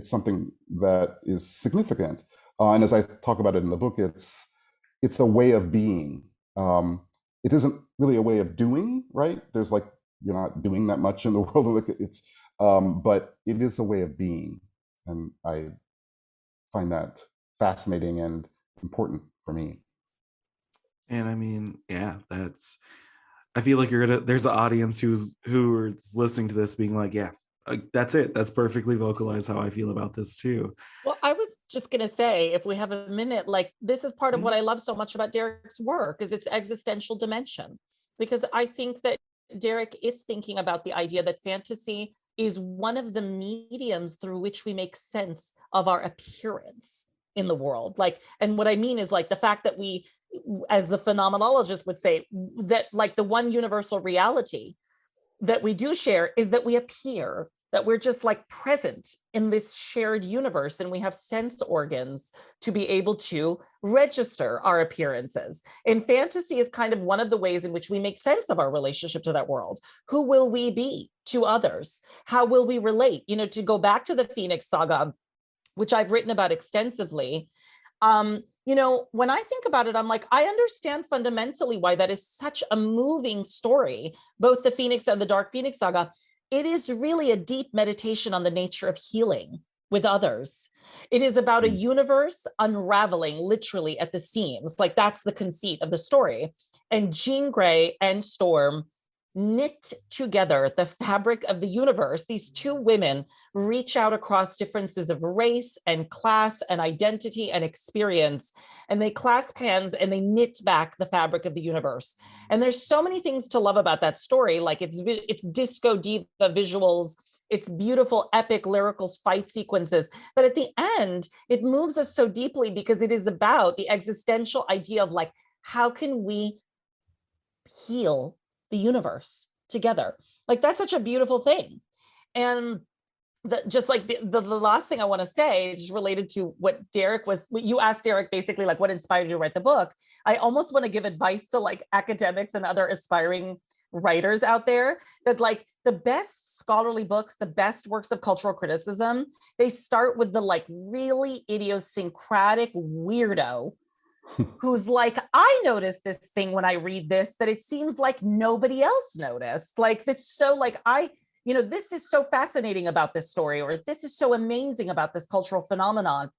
something that is significant. And as I talk about it in the book, it's a way of being. It isn't really a way of doing, right? There's like, you're not doing that much in the world. It's, but it is a way of being. And I find that fascinating and important for me. And I mean, yeah, I feel like there's an audience who is listening to this being like, yeah, that's it. That's perfectly vocalized how I feel about this too. Well, I was just going to say, if we have a minute, like this is part of what I love so much about Darieck's work is its existential dimension, because I think that Darieck is thinking about the idea that fantasy is one of the mediums through which we make sense of our appearance in the world. Like, and what I mean is like the fact that we, as the phenomenologist would say, that like the one universal reality that we do share is that we appear, that we're just like present in this shared universe, and we have sense organs to be able to register our appearances. And fantasy is kind of one of the ways in which we make sense of our relationship to that world. Who will we be to others? How will we relate? You know, to go back to the Phoenix Saga, which I've written about extensively, you know, when I think about it, I'm like, I understand fundamentally why that is such a moving story, both the Phoenix and the Dark Phoenix Saga. It is really a deep meditation on the nature of healing with others. It is about a universe unraveling literally at the seams. Like that's the conceit of the story. And Jean Grey and Storm knit together the fabric of the universe. These two women reach out across differences of race and class and identity and experience, and they clasp hands and they knit back the fabric of the universe. And there's so many things to love about that story. Like it's disco diva visuals, it's beautiful, epic lyrical fight sequences. But at the end, it moves us so deeply because it is about the existential idea of like, how can we heal the universe together? Like that's such a beautiful thing. And just like the last thing I want to say, just related to what Darieck was, you asked Darieck basically like what inspired you to write the book. I almost want to give advice to like academics and other aspiring writers out there that like the best scholarly books, the best works of cultural criticism, they start with the like really idiosyncratic weirdo who's like, I noticed this thing when I read this that it seems like nobody else noticed. Like it's so like you know, this is so fascinating about this story, or this is so amazing about this cultural phenomenon.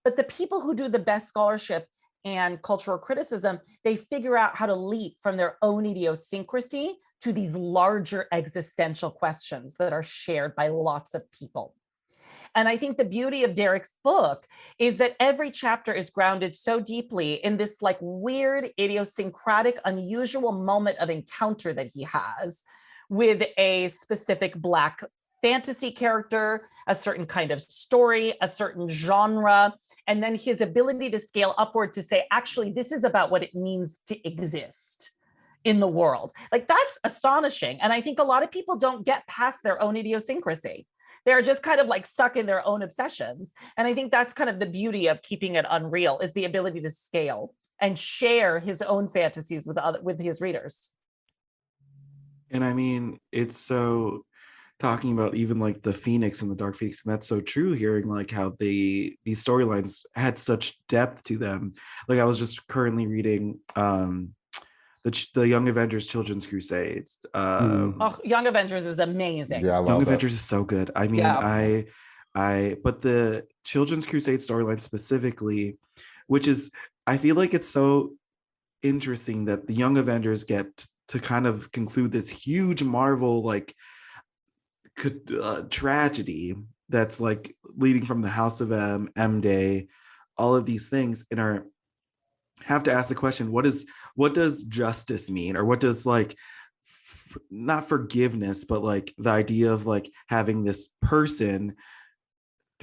But the people who do the best scholarship and cultural criticism, they figure out how to leap from their own idiosyncrasy to these larger existential questions that are shared by lots of people. And I think the beauty of Darieck's book is that every chapter is grounded so deeply in this like weird, idiosyncratic, unusual moment of encounter that he has with a specific Black fantasy character, a certain kind of story, a certain genre, and then his ability to scale upward to say, actually, this is about what it means to exist in the world. Like that's astonishing. And I think a lot of people don't get past their own idiosyncrasy. They're just kind of like stuck in their own obsessions. And I think that's kind of the beauty of keeping it unreal, is the ability to scale and share his own fantasies with his readers. And I mean, it's so talking about even like the Phoenix and the Dark Phoenix, and that's so true, hearing like how these storylines had such depth to them. Like I was just currently reading the Young Avengers Children's Crusades. Young Avengers is amazing. Yeah, I love Young that. Avengers is so good. I mean, yeah. But the Children's Crusade storyline specifically, which is, I feel like it's so interesting that the Young Avengers get to kind of conclude this huge Marvel like tragedy that's like leading from the House of M Day, all of these things, and have to ask the question, what does justice mean, or what does like not forgiveness, but like the idea of like having this person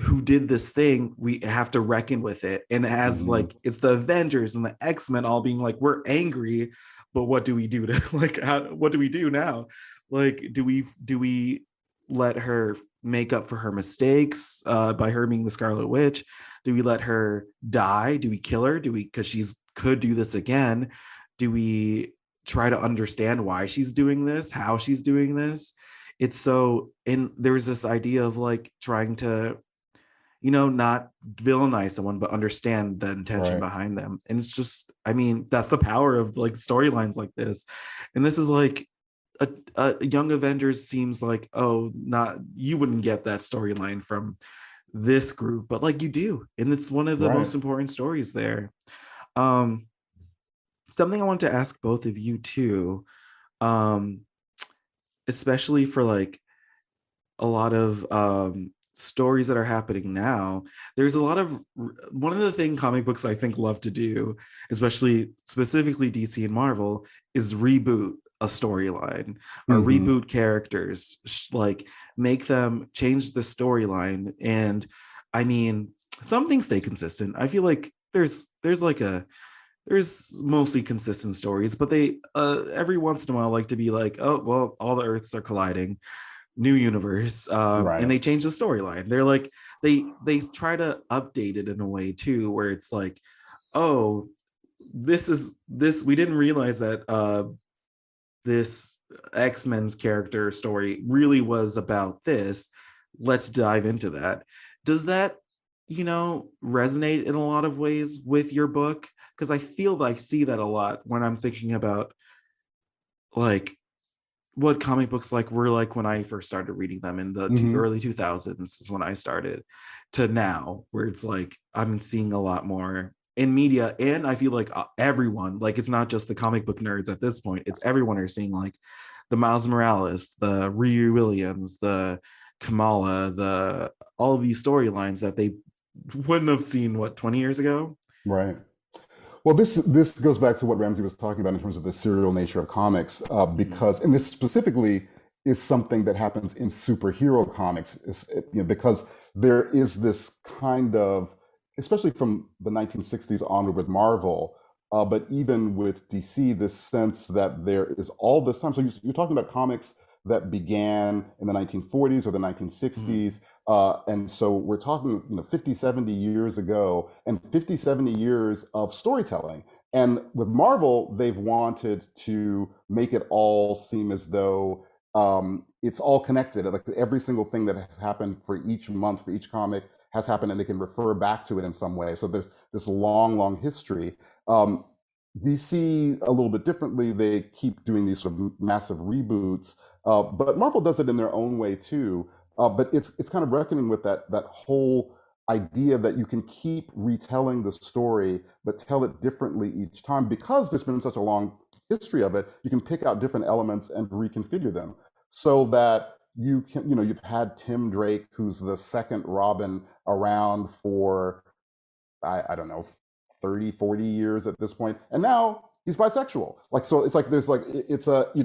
who did this thing, we have to reckon with it. And as like it's the Avengers and the X-Men all being like, we're angry, but what do we do to like what do we do now? Like do we let her make up for her mistakes by her being the Scarlet Witch? Do we let her die? Do we kill her? Do we, because she's could do this again? Do we try to understand why she's doing this, how she's doing this? It's so, and there's this idea of like trying to, not villainize someone, but understand the intention behind them. And it's just, I mean, that's the power of like storylines like this. And this is like a Young Avengers seems like, oh, not, you wouldn't get that storyline from this group, but like you do. And it's one of the most important stories there. Something I want to ask both of you too, especially for like a lot of stories that are happening now. There's a lot of, one of the things comic books I think love to do, specifically DC and Marvel, is reboot a storyline or reboot characters, like make them change the storyline. And I mean, some things stay consistent. I feel like there's mostly consistent stories, but they every once in a while like to be like, oh well, all the Earths are colliding, new universe, and they change the storyline. They're like, they try to update it in a way too, where it's like, oh, this we didn't realize that this X-Men's character story really was about this. Let's dive into that. Does that, resonate in a lot of ways with your book? Because I feel like I see that a lot when I'm thinking about like what comic books like were like when I first started reading them in the early 2000s is when I started, to now, where it's like I'm seeing a lot more in media. And I feel like everyone, like it's not just the comic book nerds at this point, it's everyone are seeing like the Miles Morales, the Riri Williams, the Kamala, all of these storylines that they wouldn't have seen 20 years ago. Right. Well, this goes back to what Ramzi was talking about in terms of the serial nature of comics, because, and this specifically is something that happens in superhero comics, because there is this kind of, especially from the 1960s onward with Marvel, but even with DC, this sense that there is all this time. So you're talking about comics that began in the 1940s or the 1960s. And so we're talking 50, 70 years ago, and 50, 70 years of storytelling. And with Marvel, they've wanted to make it all seem as though it's all connected. Like every single thing that has happened for each month, for each comic has happened, and they can refer back to it in some way. So there's this long, long history. DC, a little bit differently, they keep doing these sort of massive reboots, but Marvel does it in their own way too. But it's kind of reckoning with that whole idea that you can keep retelling the story, but tell it differently each time. Because there's been such a long history of it, you can pick out different elements and reconfigure them so that you can, you've had Tim Drake, who's the second Robin, around for, I don't know, 30, 40 years at this point, and now he's bisexual. Like, so it's like there's like, it's a, you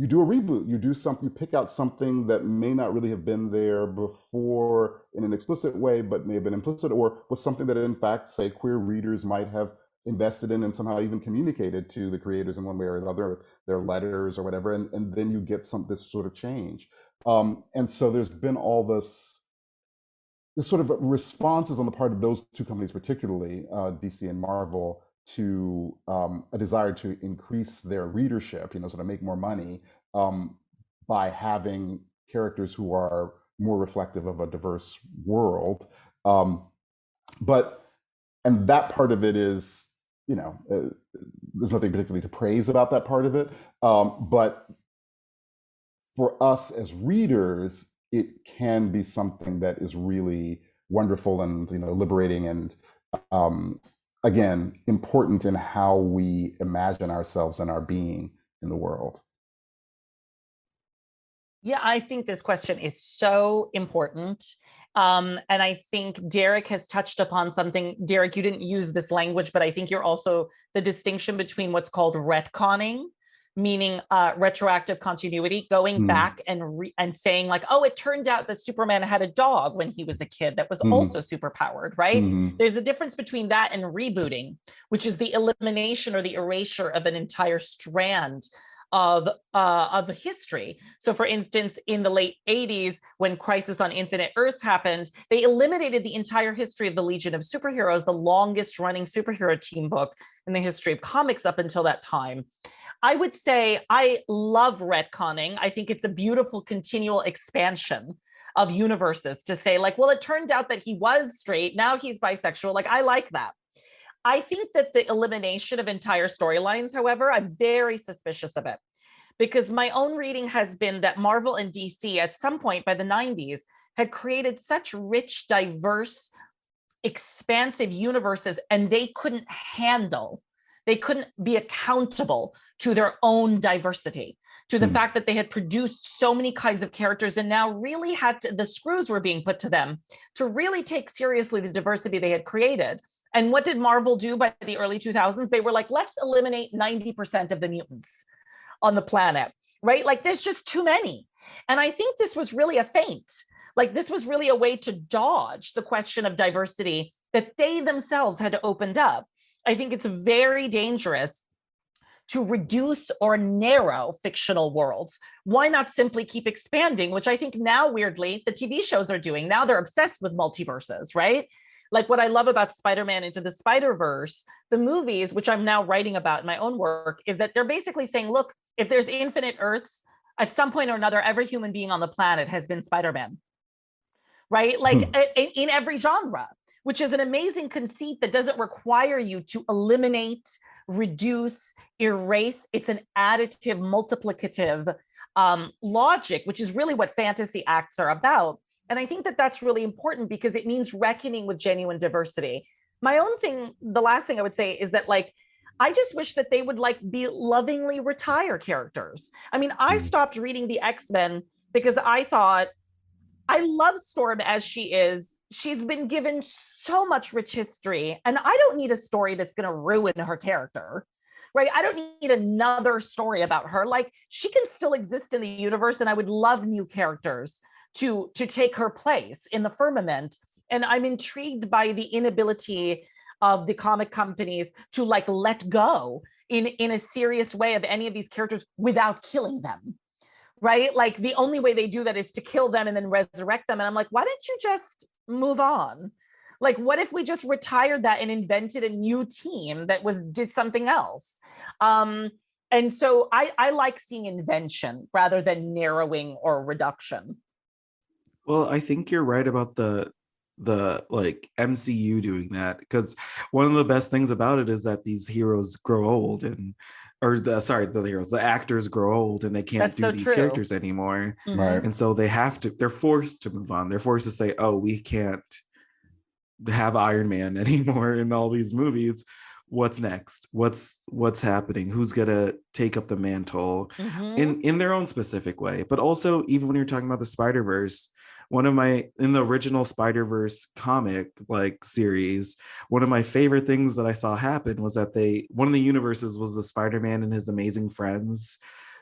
do a reboot, you do something, you pick out something that may not really have been there before in an explicit way, but may have been implicit, or was something that in fact, say, queer readers might have invested in and somehow even communicated to the creators in one way or another, their letters or whatever, and then you get this sort of change. And so there's been all this sort of responses on the part of those two companies, particularly DC and Marvel, to a desire to increase their readership, sort of make more money by having characters who are more reflective of a diverse world. And that part of it is, there's nothing particularly to praise about that part of it. But for us as readers, it can be something that is really wonderful and liberating and again, important in how we imagine ourselves and our being in the world. Yeah, I think this question is so important. And I think Darieck has touched upon something. Darieck, you didn't use this language, but I think you're also the distinction between what's called retconning, meaning retroactive continuity, going back and saying like, oh, it turned out that Superman had a dog when he was a kid that was also superpowered, right? There's a difference between that and rebooting, which is the elimination or the erasure of an entire strand of history. So for instance, in the late 80s, when Crisis on Infinite Earths happened, they eliminated the entire history of the Legion of Superheroes, the longest running superhero team book in the history of comics up until that time. I would say I love retconning. I think it's a beautiful continual expansion of universes to say like, well, it turned out that he was straight, now he's bisexual. Like, I like that. I think that the elimination of entire storylines, however, I'm very suspicious of it, because my own reading has been that Marvel and DC at some point by the 90s had created such rich, diverse, expansive universes, and they couldn't be accountable to their own diversity, to the fact that they had produced so many kinds of characters and now really the screws were being put to them to really take seriously the diversity they had created. And what did Marvel do by the early 2000s? They were like, let's eliminate 90% of the mutants on the planet, right? Like, there's just too many. And I think this was really a feint. Like, this was really a way to dodge the question of diversity that they themselves had opened up. I think it's very dangerous to reduce or narrow fictional worlds. Why not simply keep expanding, which I think now, weirdly, the TV shows are doing. Now they're obsessed with multiverses, right? Like, what I love about Spider-Man Into the Spider-Verse, the movies, which I'm now writing about in my own work, is that they're basically saying, look, if there's infinite Earths, at some point or another, every human being on the planet has been Spider-Man, right? Like in every genre, which is an amazing conceit that doesn't require you to eliminate, reduce, erase. It's an additive, multiplicative logic, which is really what fantasy acts are about. And I think that that's really important because it means reckoning with genuine diversity. My own thing, the last thing I would say is that, like, I just wish that they would like be lovingly retire characters. I mean, I stopped reading the X-Men because I thought, I love Storm as she is. She's been given so much rich history, and I don't need a story that's going to ruin her character, right? I don't need another story about her. Like, she can still exist in the universe, and I would love new characters to take her place in the firmament. And I'm intrigued by the inability of the comic companies to like let go in a serious way of any of these characters without killing them, right? Like, the only way they do that is to kill them and then resurrect them. And I'm like, why don't you just move on? Like, what if we just retired that and invented a new team that did something else? And so I like seeing invention rather than narrowing or reduction. Well, I think you're right about the like MCU doing that, because one of the best things about it is that these heroes grow old the actors grow old and they can't do these characters anymore. Right. And so they're forced to move on. They're forced to say, oh, we can't have Iron Man anymore in all these movies. What's next? What's happening? Who's gonna take up the mantle in their own specific way? But also, even when you're talking about the Spider-Verse, in the original Spider-Verse comic like series, one of my favorite things that I saw happen was that one of the universes was the Spider-Man and his Amazing Friends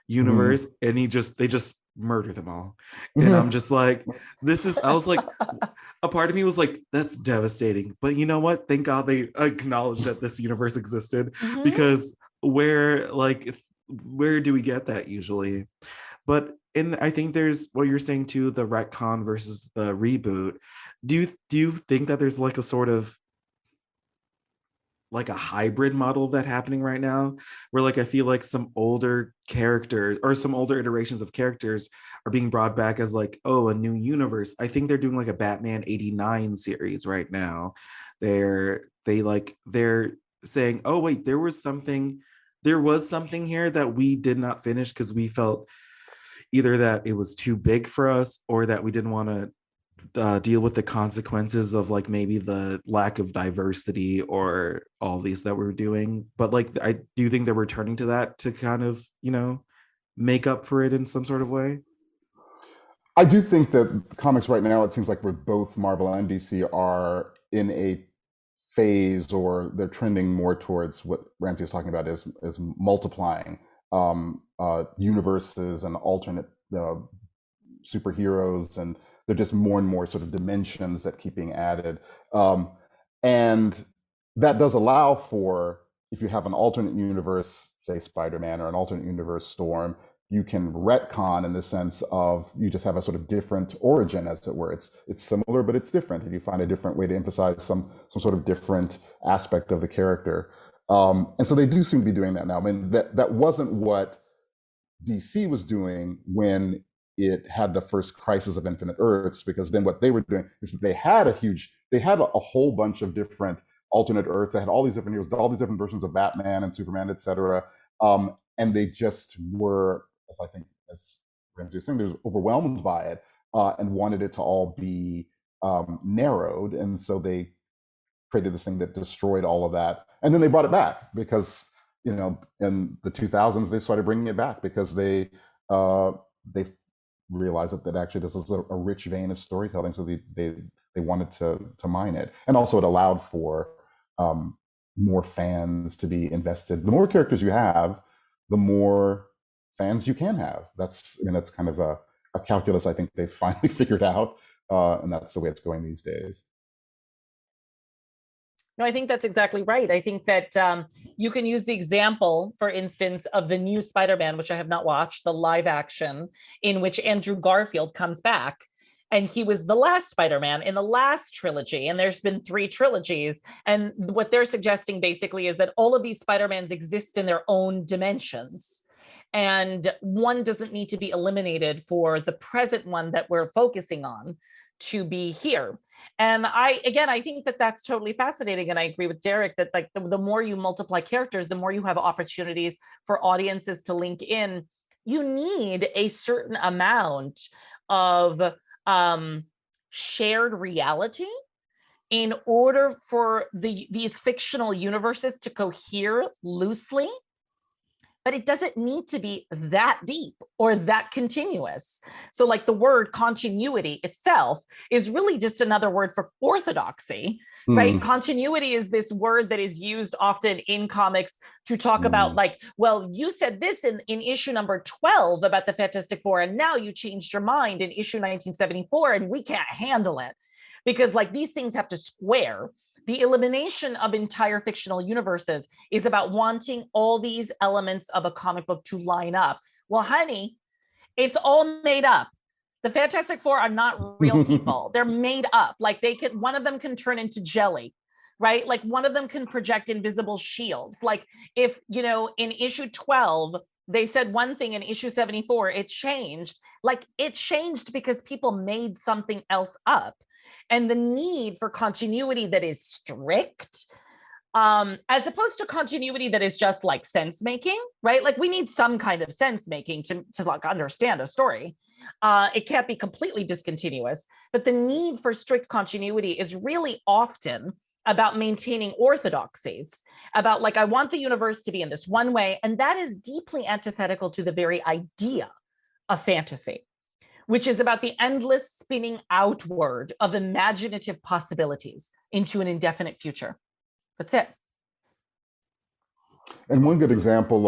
universe, and they just murder them all. And I'm just like, I was like, a part of me was like, that's devastating. But you know what? Thank God they acknowledged that this universe existed, because where do we get that usually? But I think there's what you're saying too, the retcon versus the reboot. Do you think that there's like a sort of like a hybrid model of that happening right now, where like I feel like some older characters or some older iterations of characters are being brought back as like, oh, a new universe? I think they're doing like a Batman 89 series right now. They're saying, oh wait, there was something here that we did not finish because we felt either that it was too big for us or that we didn't want to deal with the consequences of like maybe the lack of diversity or all these that we're doing. But like, I do think that we're turning to that to kind of, make up for it in some sort of way. I do think that comics right now, it seems like both Marvel and DC are in a phase, or they're trending more towards what Ramzi is talking about, is multiplying universes and alternate superheroes, and they're just more and more sort of dimensions that keep being added. And that does allow for, if you have an alternate universe, say Spider-Man, or an alternate universe Storm, you can retcon in the sense of you just have a sort of different origin, as it were. It's similar, but it's different, and you find a different way to emphasize some sort of different aspect of the character. And so they do seem to be doing that now. I mean, that wasn't what DC was doing when it had the first Crisis of Infinite Earths, because then what they were doing is that they had a whole bunch of different alternate Earths. They had all these different heroes, all these different versions of Batman and Superman, etc. And they just were, as Ramzi was saying, they were overwhelmed by it and wanted it to all be narrowed. And so they created this thing that destroyed all of that. And then they brought it back because, in the 2000s, they started bringing it back because they realized that actually this was a rich vein of storytelling. So they wanted to mine it. And also it allowed for more fans to be invested. The more characters you have, the more fans you can have. That's kind of a calculus I think they finally figured out. And that's the way it's going these days. No, I think that's exactly right. I think that you can use the example, for instance, of the new Spider-Man, which I have not watched, the live action, in which Andrew Garfield comes back. And he was the last Spider-Man in the last trilogy. And there's been 3 trilogies. And what they're suggesting basically is that all of these Spider-Mans exist in their own dimensions. And one doesn't need to be eliminated for the present one that we're focusing on to be here. And I think that that's totally fascinating. And I agree with Darieck that like the more you multiply characters, the more you have opportunities for audiences to link in. You need a certain amount of shared reality in order for these fictional universes to cohere loosely. But it doesn't need to be that deep or that continuous. So like the word continuity itself is really just another word for orthodoxy, right? Continuity is this word that is used often in comics to talk about like, well, you said this in issue number 12 about the Fantastic Four, and now you changed your mind in issue 1974, and we can't handle it. Because like these things have to square. The elimination of entire fictional universes is about wanting all these elements of a comic book to line up. Well, honey, it's all made up. The Fantastic Four are not real people. They're made up. Like one of them can turn into jelly, right? Like one of them can project invisible shields. Like if, in issue 12, they said one thing, in issue 74, it changed. Like it changed because people made something else up. And the need for continuity that is strict, as opposed to continuity that is just like sense making, right? Like we need some kind of sense making to like understand a story. It can't be completely discontinuous, but the need for strict continuity is really often about maintaining orthodoxies, about like, I want the universe to be in this one way. And that is deeply antithetical to the very idea of fantasy, which is about the endless spinning outward of imaginative possibilities into an indefinite future. That's it. And one good example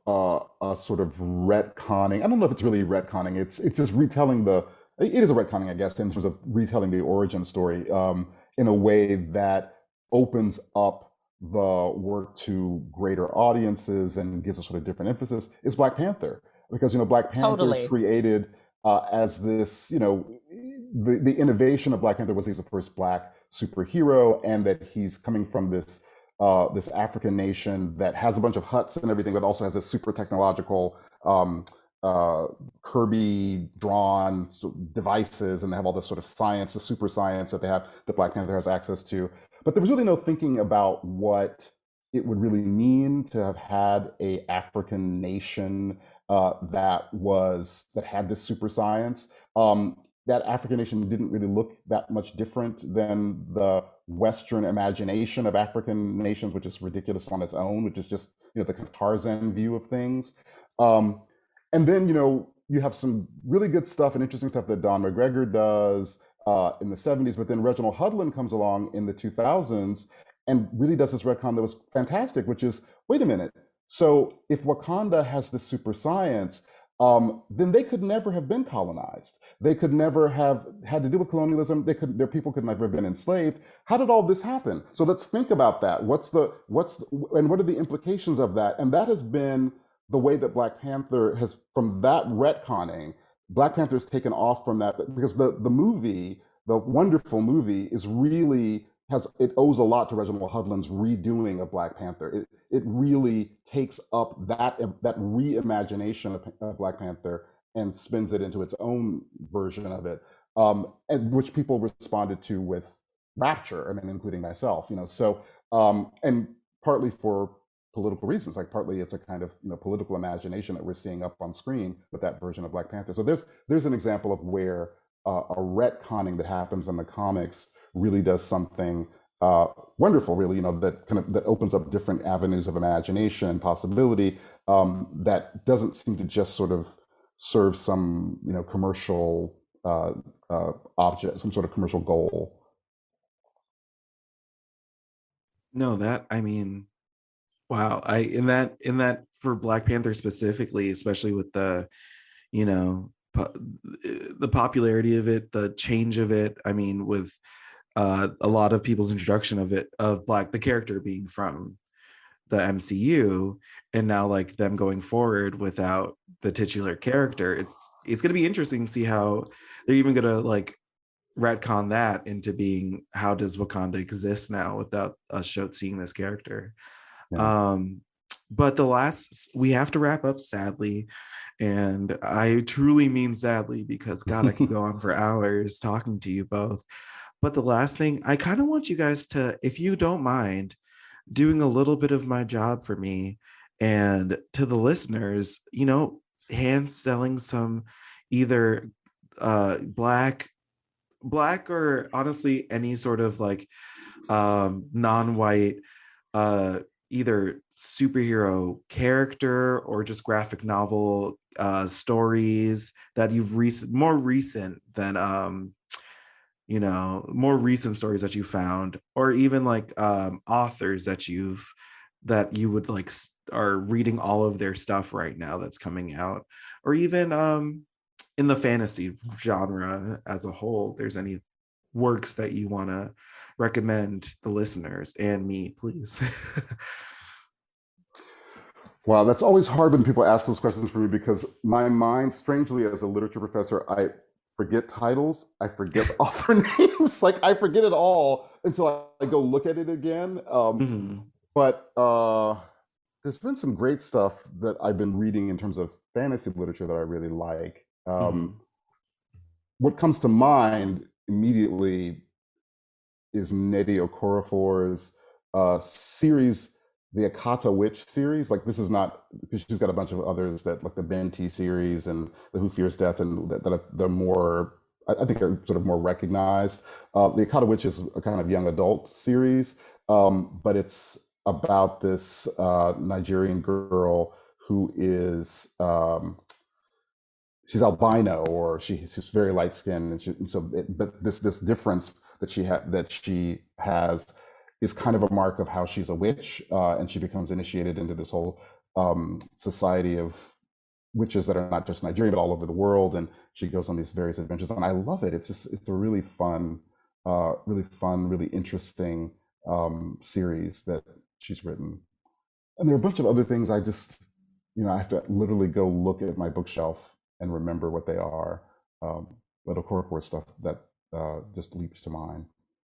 of a sort of retconning, I don't know if it's really retconning, it's just retelling it is a retconning, I guess, in terms of retelling the origin story in a way that opens up the work to greater audiences and gives a sort of different emphasis, is Black Panther. Because, Black Panther is created as this, the innovation of Black Panther was he's the first Black superhero, and that he's coming from this African nation that has a bunch of huts and everything, but also has this super technological Kirby drawn devices, and they have all this sort of science, the super science that Black Panther has access to. But there was really no thinking about what it would really mean to have had a African nation that had this super science. That African nation didn't really look that much different than the Western imagination of African nations, which is ridiculous on its own, which is just the kind of Tarzan view of things. And then you have some really good stuff and interesting stuff that Don McGregor does in the 70s, but then Reginald Hudlin comes along in the 2000s and really does this retcon that was fantastic, which is, wait a minute. So if Wakanda has this super science, then they could never have been colonized. They could never have had to deal with colonialism. Their people could never have been enslaved. How did all this happen? So let's think about that. And what are the implications of that? And that has been the way that Black Panther has, from that retconning, Black Panther has taken off from that, because the movie, the wonderful movie, is really it owes a lot to Reginald Hudlin's redoing of Black Panther. It really takes up that reimagination of Black Panther and spins it into its own version of it, and which people responded to with rapture. I mean, including myself, So, and partly for political reasons, like partly it's a kind of political imagination that we're seeing up on screen with that version of Black Panther. So there's an example of where a retconning that happens in the comics really does something wonderful, really, that opens up different avenues of imagination and possibility, that doesn't seem to just sort of serve some commercial object, some sort of commercial goal. No, wow. In that for Black Panther specifically, especially with the the popularity of it, the change of it. I mean, with a lot of people's introduction of the character being from the MCU, and now like them going forward without the titular character, it's going to be interesting to see how they're even going to like retcon that into being, how does Wakanda exist now without us seeing this character. Yeah. But we have to wrap up, sadly, and I truly mean sadly, because God, I could go on for hours talking to you both. But the last thing, I kind of want you guys to, if you don't mind, doing a little bit of my job for me and to the listeners, hand selling some either black or honestly any sort of like non-white either superhero character or just graphic novel stories that you've more recent stories that you found, or even like authors that you would like are reading all of their stuff right now that's coming out, or even in the fantasy genre as a whole, there's any works that you want to recommend the listeners and me, please. Wow, that's always hard when people ask those questions for me, because my mind, strangely, as a literature professor, I forget titles, I forget author names, like I forget it all until I go look at it again. But there's been some great stuff that I've been reading in terms of fantasy literature that I really like. What comes to mind immediately is Nnedi Okorafor's series, the Akata Witch series. Like, this is not, because she's got a bunch of others that, like the Benti series and the Who Fears Death, and that they're more, I think are sort of more recognized. The Akata Witch is a kind of young adult series, but it's about this Nigerian girl who is, she's albino, or she's very light skinned, but this difference that she has is kind of a mark of how she's a witch, and she becomes initiated into this whole society of witches that are not just Nigerian but all over the world, and she goes on these various adventures, and I love it. It's a really fun, really interesting series that she's written. And there are a bunch of other things I just, I have to literally go look at my bookshelf and remember what they are. But of course, stuff that just leaps to mind.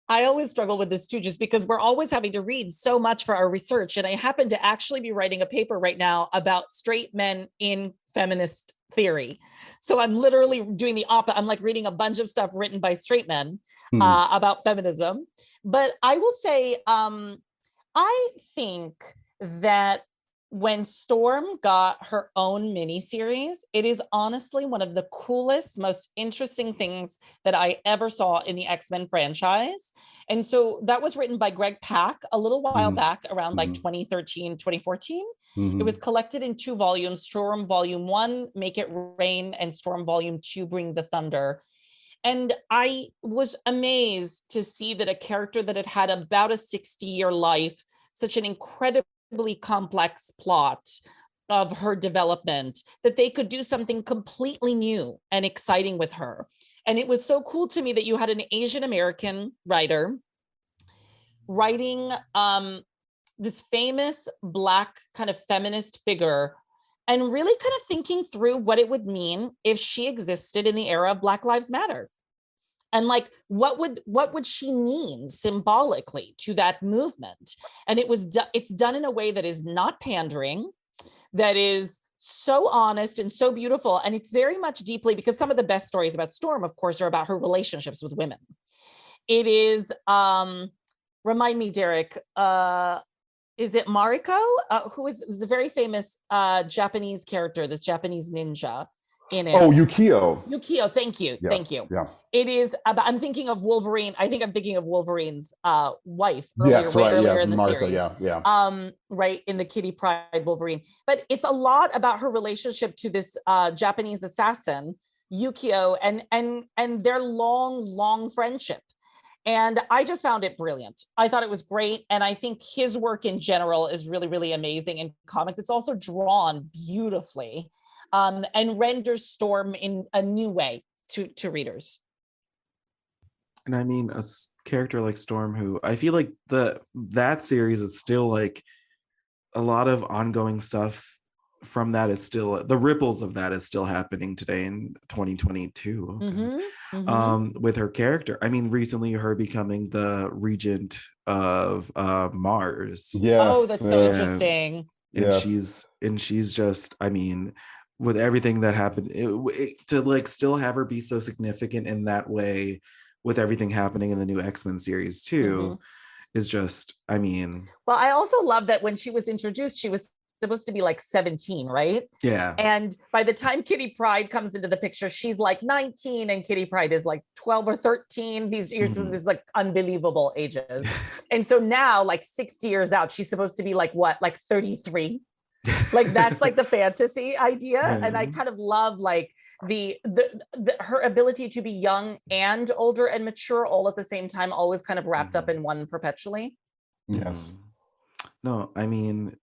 I always struggle with this too, just because we're always having to read so much for our research. And I happen to actually be writing a paper right now about straight men in feminist theory. So I'm literally doing the opposite. I'm like reading a bunch of stuff written by straight men about feminism. But I will say, I think that when Storm got her own miniseries, it is honestly one of the coolest, most interesting things that I ever saw in the X-Men franchise. And so that was written by Greg Pak a little while back, around like 2013, 2014. It was collected in 2 volumes, Storm Volume 1, Make It Rain, and Storm Volume 2, Bring the Thunder. And I was amazed to see that a character that had had about a 60-year life, such an incredibly complex plot of her development, that they could do something completely new and exciting with her. And it was so cool to me that you had an Asian American writer writing this famous Black kind of feminist figure, and really kind of thinking through what it would mean if she existed in the era of Black Lives Matter. And like, what would she mean symbolically to that movement? And it's done in a way that is not pandering, that is so honest and so beautiful. And it's very much deeply, because some of the best stories about Storm, of course, are about her relationships with women. It is, remind me, Darieck, is it Mariko? Who is a very famous Japanese character, this Japanese ninja in it. Oh, Yukio. Yukio, thank you. Yeah, Thank you. Yeah. It is about, I'm thinking of Wolverine. I think I'm thinking of Wolverine's wife earlier, Yes, right. earlier Yeah, in the Mariko, series. yeah. Right, in the Kitty Pryde Wolverine. But it's a lot about her relationship to this Japanese assassin, Yukio, and their long friendship. And I just found it brilliant. I thought it was great. And I think his work in general is really, really amazing in comics. It's also drawn beautifully and renders Storm in a new way to readers. And I mean, a character like Storm, who I feel like that series is still like a lot of ongoing stuff from that. It's still, the ripples of that is still happening today in 2022 with her character. I mean, recently her becoming the regent of Mars. Yes. Oh, that's so interesting. And she's just, I mean, with everything that happened, to like still have her be so significant in that way, with everything happening in the new X-Men series too, is just, I mean. Well, I also love that when she was introduced, she was supposed to be like 17, right? Yeah. And by the time Kitty Pryde comes into the picture, she's like 19 and Kitty Pryde is like 12 or 13. These years, these like unbelievable ages. And so now, like 60 years out, she's supposed to be like what, like 33? Like that's like the fantasy idea. And I kind of love like her ability to be young and older and mature all at the same time, always kind of wrapped up in one perpetually. Yes. No, I mean,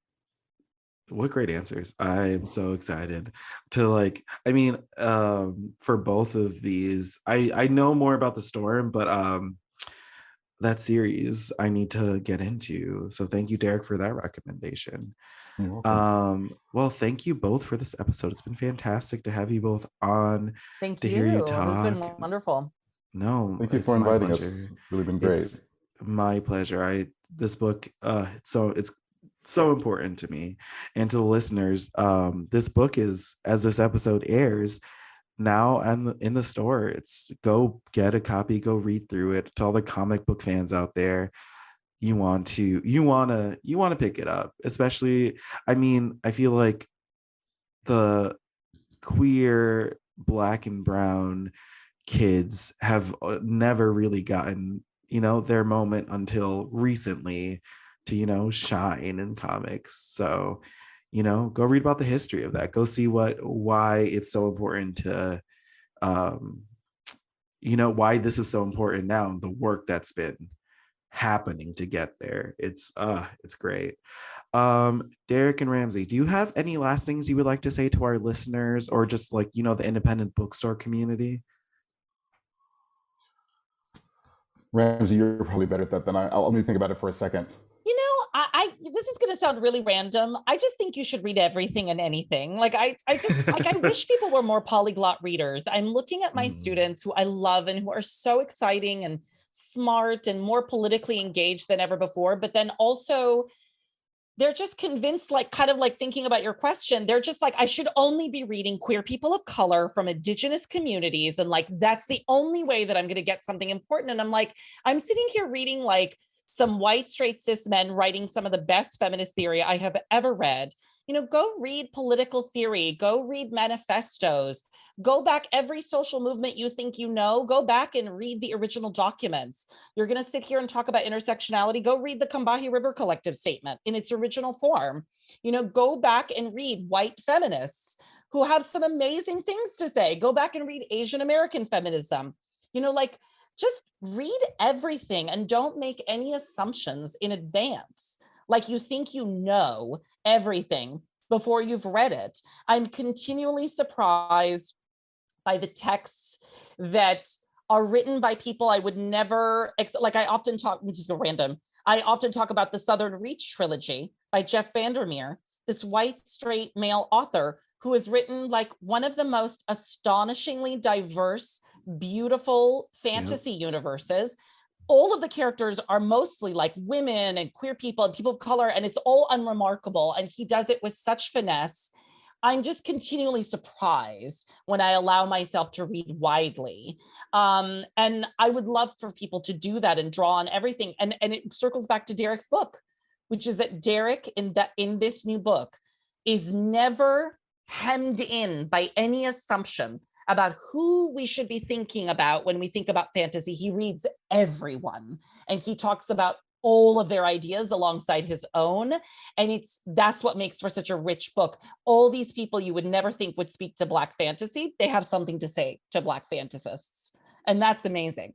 what great answers. I'm so excited to like, I mean, for both of these, I know more about the Storm, but that series I need to get into. So thank you, Darieck, for that recommendation. You're welcome. Well, thank you both for this episode. It's been fantastic to have you both on. Thank to you. Hear you talk. It's been wonderful. No, thank you for inviting us. It's really been great. It's my pleasure. This book, it's so important to me and to the listeners. This book is, as this episode airs now and in the store, it's go get a copy, go read through it. To all the comic book fans out there, you want to pick it up, especially, I mean, I feel like the queer Black and brown kids have never really gotten, their moment until recently to, shine in comics. So, go read about the history of that. Go see why it's so important to, why this is so important now, the work that's been happening to get there. It's great. Darieck and Ramzi, do you have any last things you would like to say to our listeners, or just like, the independent bookstore community? Ramzi, you're probably better at that than I. Let me think about it for a second. This is going to sound really random. I just think you should read everything and anything. Like I just like, I wish people were more polyglot readers. I'm looking at my students who I love and who are so exciting and smart and more politically engaged than ever before. But then also they're just convinced, like kind of like thinking about your question. They're just like, I should only be reading queer people of color from indigenous communities. And like, that's the only way that I'm going to get something important. And I'm like, I'm sitting here reading like some white straight cis men writing some of the best feminist theory I have ever read. Go read political theory, go read manifestos, go back every social movement you think go back and read the original documents. You're going to sit here and talk about intersectionality, go read the Combahee River Collective statement in its original form. Go back and read white feminists who have some amazing things to say. Go back and read Asian American feminism. Just read everything and don't make any assumptions in advance. Like you think everything before you've read it. I'm continually surprised by the texts that are written by people I would never, like I often talk, which is random. I often talk about the Southern Reach trilogy by Jeff Vandermeer, this white straight male author who has written like one of the most astonishingly diverse, beautiful fantasy universes. All of the characters are mostly like women and queer people and people of color, and it's all unremarkable. And he does it with such finesse. I'm just continually surprised when I allow myself to read widely. And I would love for people to do that and draw on everything. And it circles back to Darieck's book, which is that Darieck in this new book is never hemmed in by any assumption about who we should be thinking about when we think about fantasy. He reads everyone, and he talks about all of their ideas alongside his own. And that's what makes for such a rich book. All these people you would never think would speak to Black fantasy, they have something to say to Black fantasists. And that's amazing.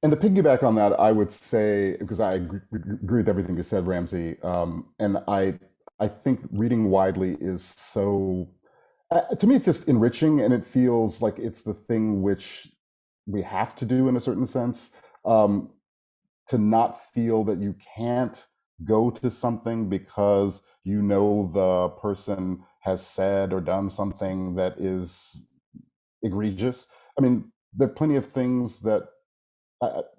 And to piggyback on that, I would say, because I agree with everything you said, Ramzi, and I think reading widely is so, to me, it's just enriching, and it feels like it's the thing which we have to do in a certain sense. To not feel that you can't go to something because you know the person has said or done something that is egregious. I mean, there are plenty of things that,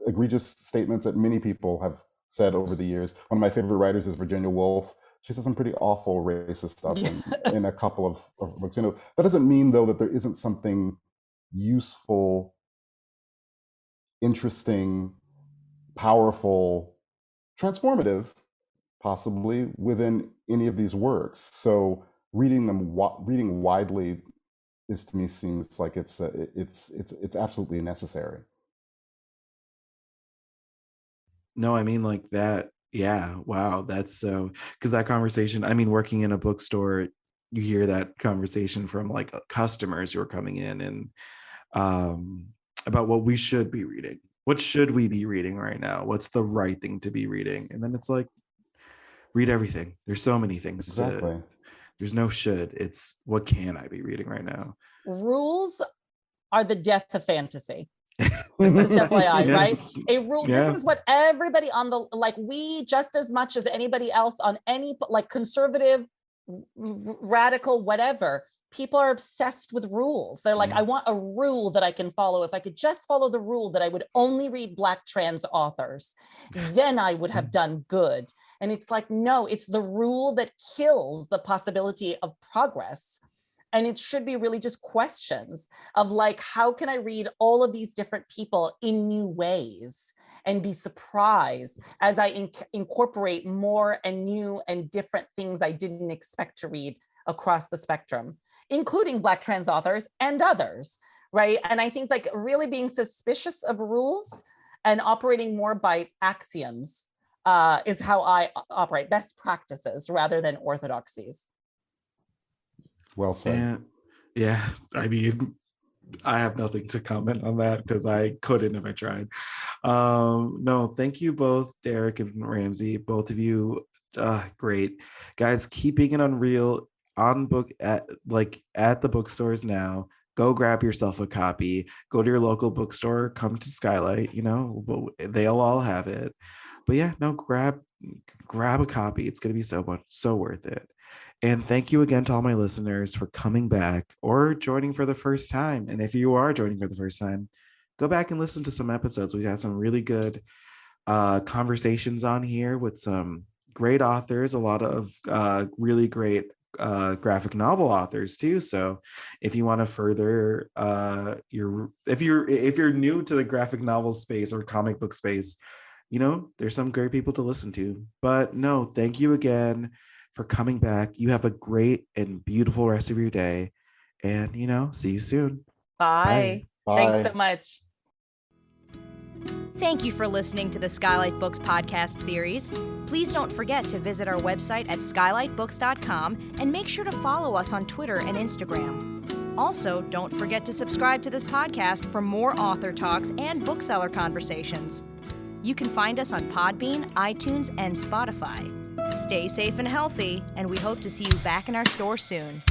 egregious statements that many people have said over the years. One of my favorite writers is Virginia Woolf. She says some pretty awful racist stuff in a couple of books. That doesn't mean, though, that there isn't something useful, interesting, powerful, transformative, possibly, within any of these works. So reading widely is, to me, seems like it's absolutely necessary. No, I mean, like that. Yeah. Wow. That's so, because that conversation, I mean, working in a bookstore, you hear that conversation from like customers who are coming in and about what we should be reading. What should we be reading right now? What's the right thing to be reading? And then it's like, read everything. There's so many things. Exactly. There's no should. It's what can I be reading right now? Rules are the death of fantasy. Just FYI, Yes. right? A rule. Yeah. This is what everybody on the, like, we just as much as anybody else on any, like, conservative, radical, whatever. People are obsessed with rules. They're like, I want a rule that I can follow. If I could just follow the rule that I would only read Black trans authors, then I would have done good. And it's like, no, it's the rule that kills the possibility of progress. And it should be really just questions of like, how can I read all of these different people in new ways and be surprised as I incorporate more and new and different things I didn't expect to read across the spectrum, including Black trans authors and others, right? And I think like really being suspicious of rules and operating more by axioms is how I operate, best practices rather than orthodoxies. Well said. And, yeah, I mean, I have nothing to comment on that because I couldn't if I tried. No, thank you both, Darieck and Ramzi, both of you. Great. Guys, keep being unreal on book at the bookstores now. Go grab yourself a copy. Go to your local bookstore. Come to SKYLIT. They'll all have it. But yeah, no, grab a copy. It's gonna be so worth it. And thank you again to all my listeners for coming back or joining for the first time. And if you are joining for the first time, go back and listen to some episodes. We had some really good conversations on here with some great authors, a lot of really great graphic novel authors too. So if you want to further if you're new to the graphic novel space or comic book space, there's some great people to listen to. But no, thank you again for coming back. You have a great and beautiful rest of your day, and see you soon. Bye. Thanks so much. Thank you for listening to the SKYLIT Books podcast series. Please don't forget to visit our website at skylitbooks.com and make sure to follow us on Twitter and Instagram. Also, don't forget to subscribe to this podcast for more author talks and bookseller conversations. You can find us on Podbean, iTunes, and Spotify. Stay safe and healthy, and we hope to see you back in our store soon.